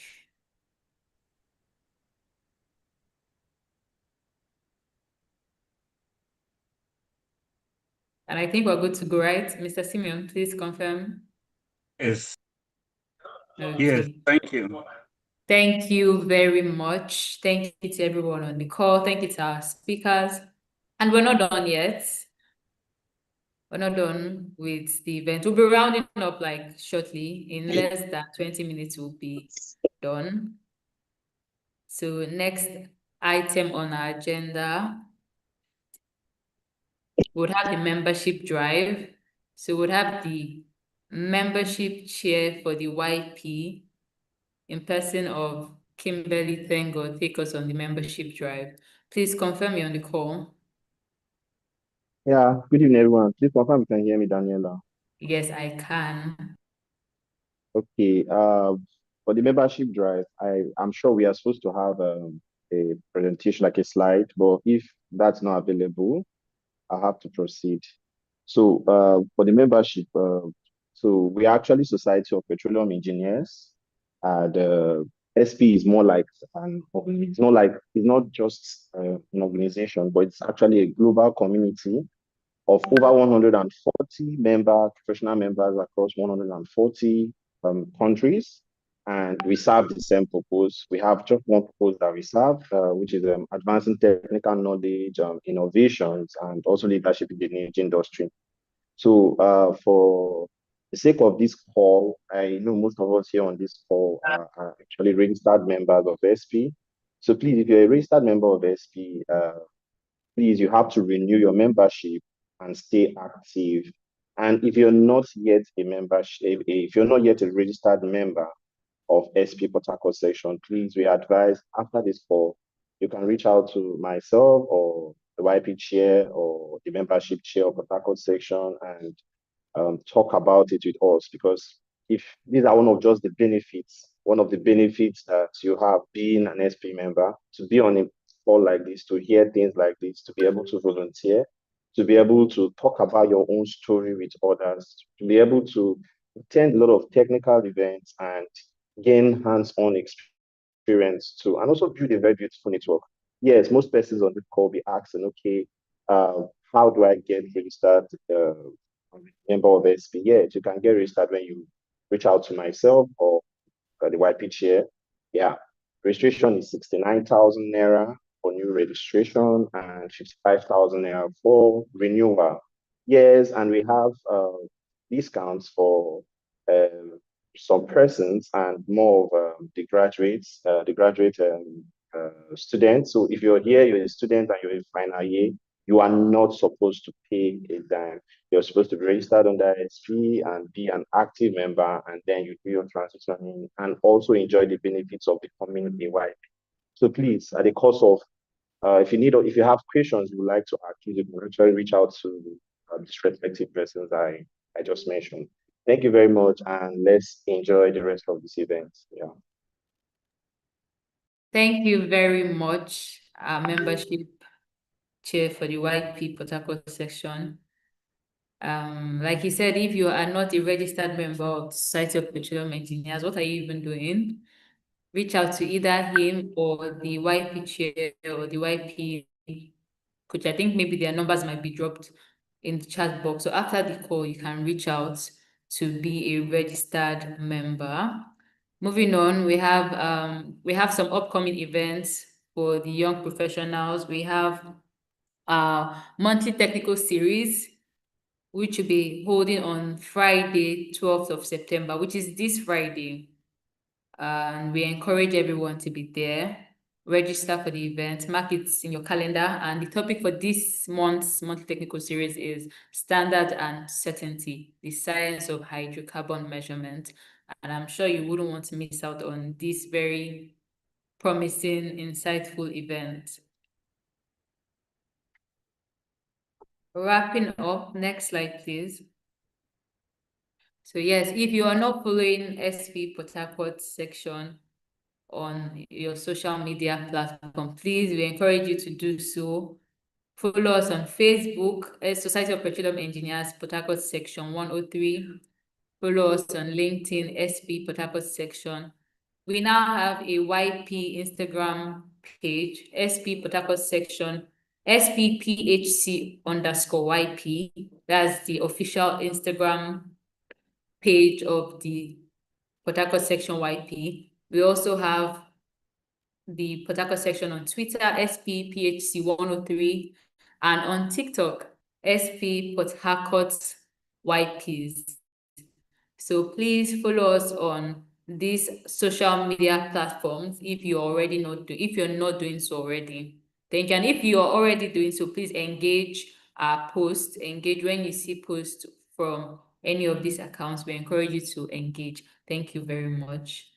And I think we're good to go, right? Mr. Simeon, please confirm. Yes. Okay. Yes, thank you. Thank you very much. Thank you to everyone on the call. Thank you to our speakers. And we're not done yet. We're not done with the event. We'll be rounding up like shortly. In less than 20 minutes, we'll be done. So next item on our agenda, we would have the membership drive. So we would have the membership chair for the YP in person of Kimberly Thengo take us on the membership drive. Please confirm you're on the call. Yeah, good evening, everyone. Please confirm you can hear me, Daniela. Yes, I can. Okay. For the membership drive, I'm sure we are supposed to have a presentation, like a slide, but if that's not available, I have to proceed. So, for the membership, so we are actually Society of Petroleum Engineers, and SP is more like it's not just an organization, but it's actually a global community of over 140 professional members across 140 countries. And we serve the same purpose. We have just one purpose that we serve, which is advancing technical knowledge, innovations, and also leadership in the energy industry. So, for the sake of this call, I know most of us here on this call are actually registered members of SP. So please, if you're a registered member of SP, please, you have to renew your membership and stay active. And if you're not yet a membership, if you're not yet a registered member of SP Port Harcourt section, please, we advise after this call, you can reach out to myself or the YP chair or the membership chair of Port Harcourt section and talk about it with us, because if these are one of the benefits that you have being an SP member, to be on a call like this, to hear things like this, to be able to volunteer, to be able to talk about your own story with others, to be able to attend a lot of technical events and gain hands-on experience too, and also build a very beautiful network. Yes, most persons on the call be asking, okay, how do I get registered? Member of SP, yes, you can get registered when you reach out to myself or the YP chair. Yeah, registration is 69,000 naira for new registration and 55,000 naira for renewal. Yes, and we have discounts for some persons and more of the graduates, the graduate students. So if you're here, you're a student and you're in final year, you are not supposed to pay a dime. You're supposed to be registered under SP and be an active member, and then you do your transitioning and also enjoy the benefits of becoming a YP. So please, at the cost of, if you have questions you would like to ask, you can actually reach out to these respective persons I just mentioned. Thank you very much, and let's enjoy the rest of this event. Yeah. Thank you very much, membership chair for the YP Port Harcourt section. Like he said, if you are not a registered member of the Society of Petroleum Engineers, what are you even doing? Reach out to either him or the YP chair or the YP coach. I think maybe their numbers might be dropped in the chat box. So after the call, you can reach out to be a registered member. Moving on, we have some upcoming events for the young professionals. We have monthly technical series, which will be holding on Friday, 12th of September, which is this Friday. And we encourage everyone to be there. Register for the event, mark it in your calendar. And the topic for this month's monthly technical series is Standard and Certainty, the Science of Hydrocarbon Measurement. And I'm sure you wouldn't want to miss out on this very promising, insightful event. Wrapping up, next slide, please. So yes, if you are not following SP Port Harcourt section on your social media platform, please, we encourage you to do so. Follow us on Facebook, Society of Petroleum Engineers Port Harcourt section 103. Follow us on LinkedIn, SP Port Harcourt section. We now have a YP Instagram page, SP Port Harcourt section, SPPHC_YP. That's the official Instagram page of the Port Harcourt section YP. We also have the Port Harcourt section on Twitter, SPPHC103, and on TikTok, SP Port Harcourt YPs. So please follow us on these social media platforms if you're not doing so already. Thank you. And if you are already doing so, please engage our posts. Engage when you see posts from any of these accounts. We encourage you to engage. Thank you very much.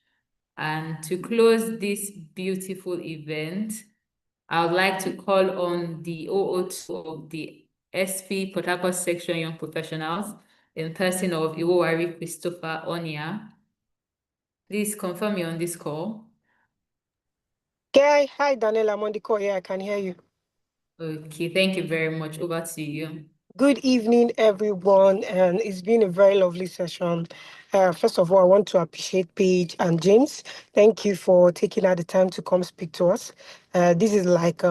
And to close this beautiful event, I would like to call on the 002 of the SP Port Harcourt Section Young Professionals in person of Iwowari Christopher Onia. Please confirm you're on this call. Okay, hi Daniel, I'm on the call. Yeah, I can hear you. Okay, thank you very much. Over to you. Good evening, everyone, and it's been a very lovely session. First of all, I want to appreciate Paige and James. Thank you for taking out the time to come speak to us. This is like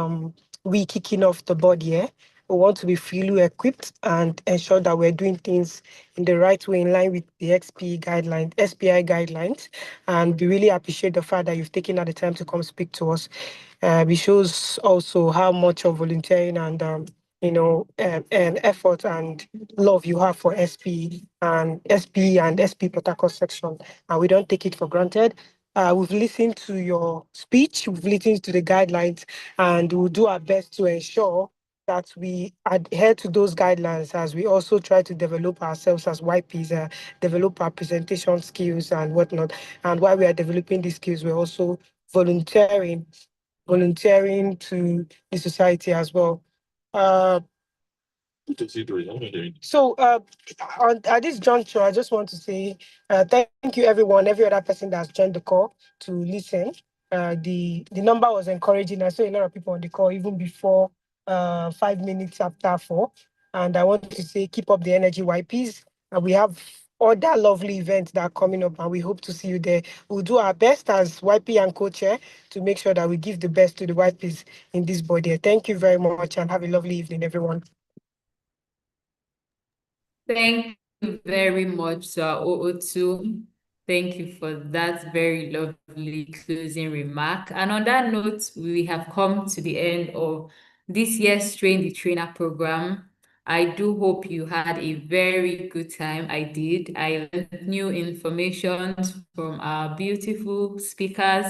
we kicking off the board here. We want to be fully equipped and ensure that we're doing things in the right way in line with the SPI guidelines. And we really appreciate the fact that you've taken out the time to come speak to us. It shows also how much of volunteering and and effort and love you have for SP and SP Port Harcourt section, and we don't take it for granted. We've listened to your speech, we've listened to the guidelines, and we'll do our best to ensure that we adhere to those guidelines as we also try to develop ourselves as YPs, develop our presentation skills and whatnot. And while we are developing these skills, we're also volunteering to the society as well. So at this juncture, I just want to say thank you, everyone, every other person that's joined the call to listen. The number was encouraging. I saw a lot of people on the call even before 5 minutes after 4. And I want to say keep up the energy, YPs. And we have other lovely events that are coming up, and we hope to see you there. We'll do our best as YP and co-chair to make sure that we give the best to the YPs in this body. Thank you very much and have a lovely evening, everyone. Thank you very much, Sir OO2. Thank you for that very lovely closing remark. And on that note, we have come to the end of this year's Train the Trainer program. I do hope you had a very good time. I did. I learned new information from our beautiful speakers,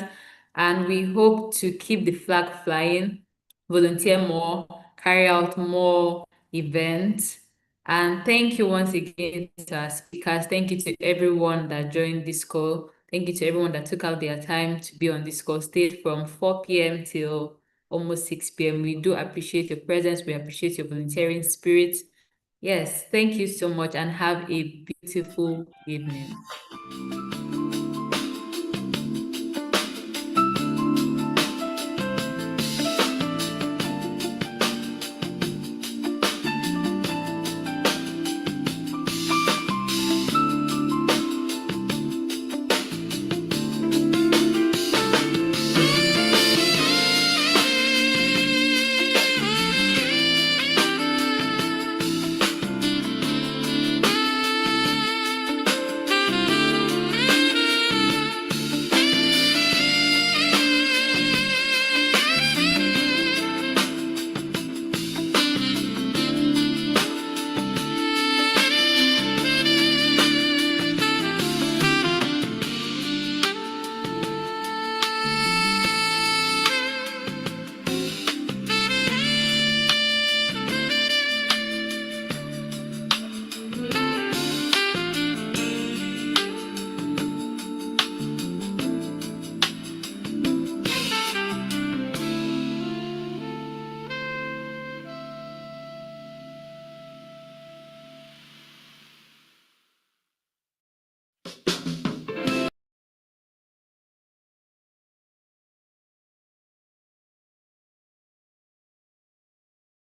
and we hope to keep the flag flying, volunteer more, carry out more events. And thank you once again to our speakers. Thank you to everyone that joined this call. Thank you to everyone that took out their time to be on this call, stayed from 4 p.m. till almost 6 p.m. We do appreciate your presence. We appreciate your volunteering spirit. Yes, thank you so much and have a beautiful evening.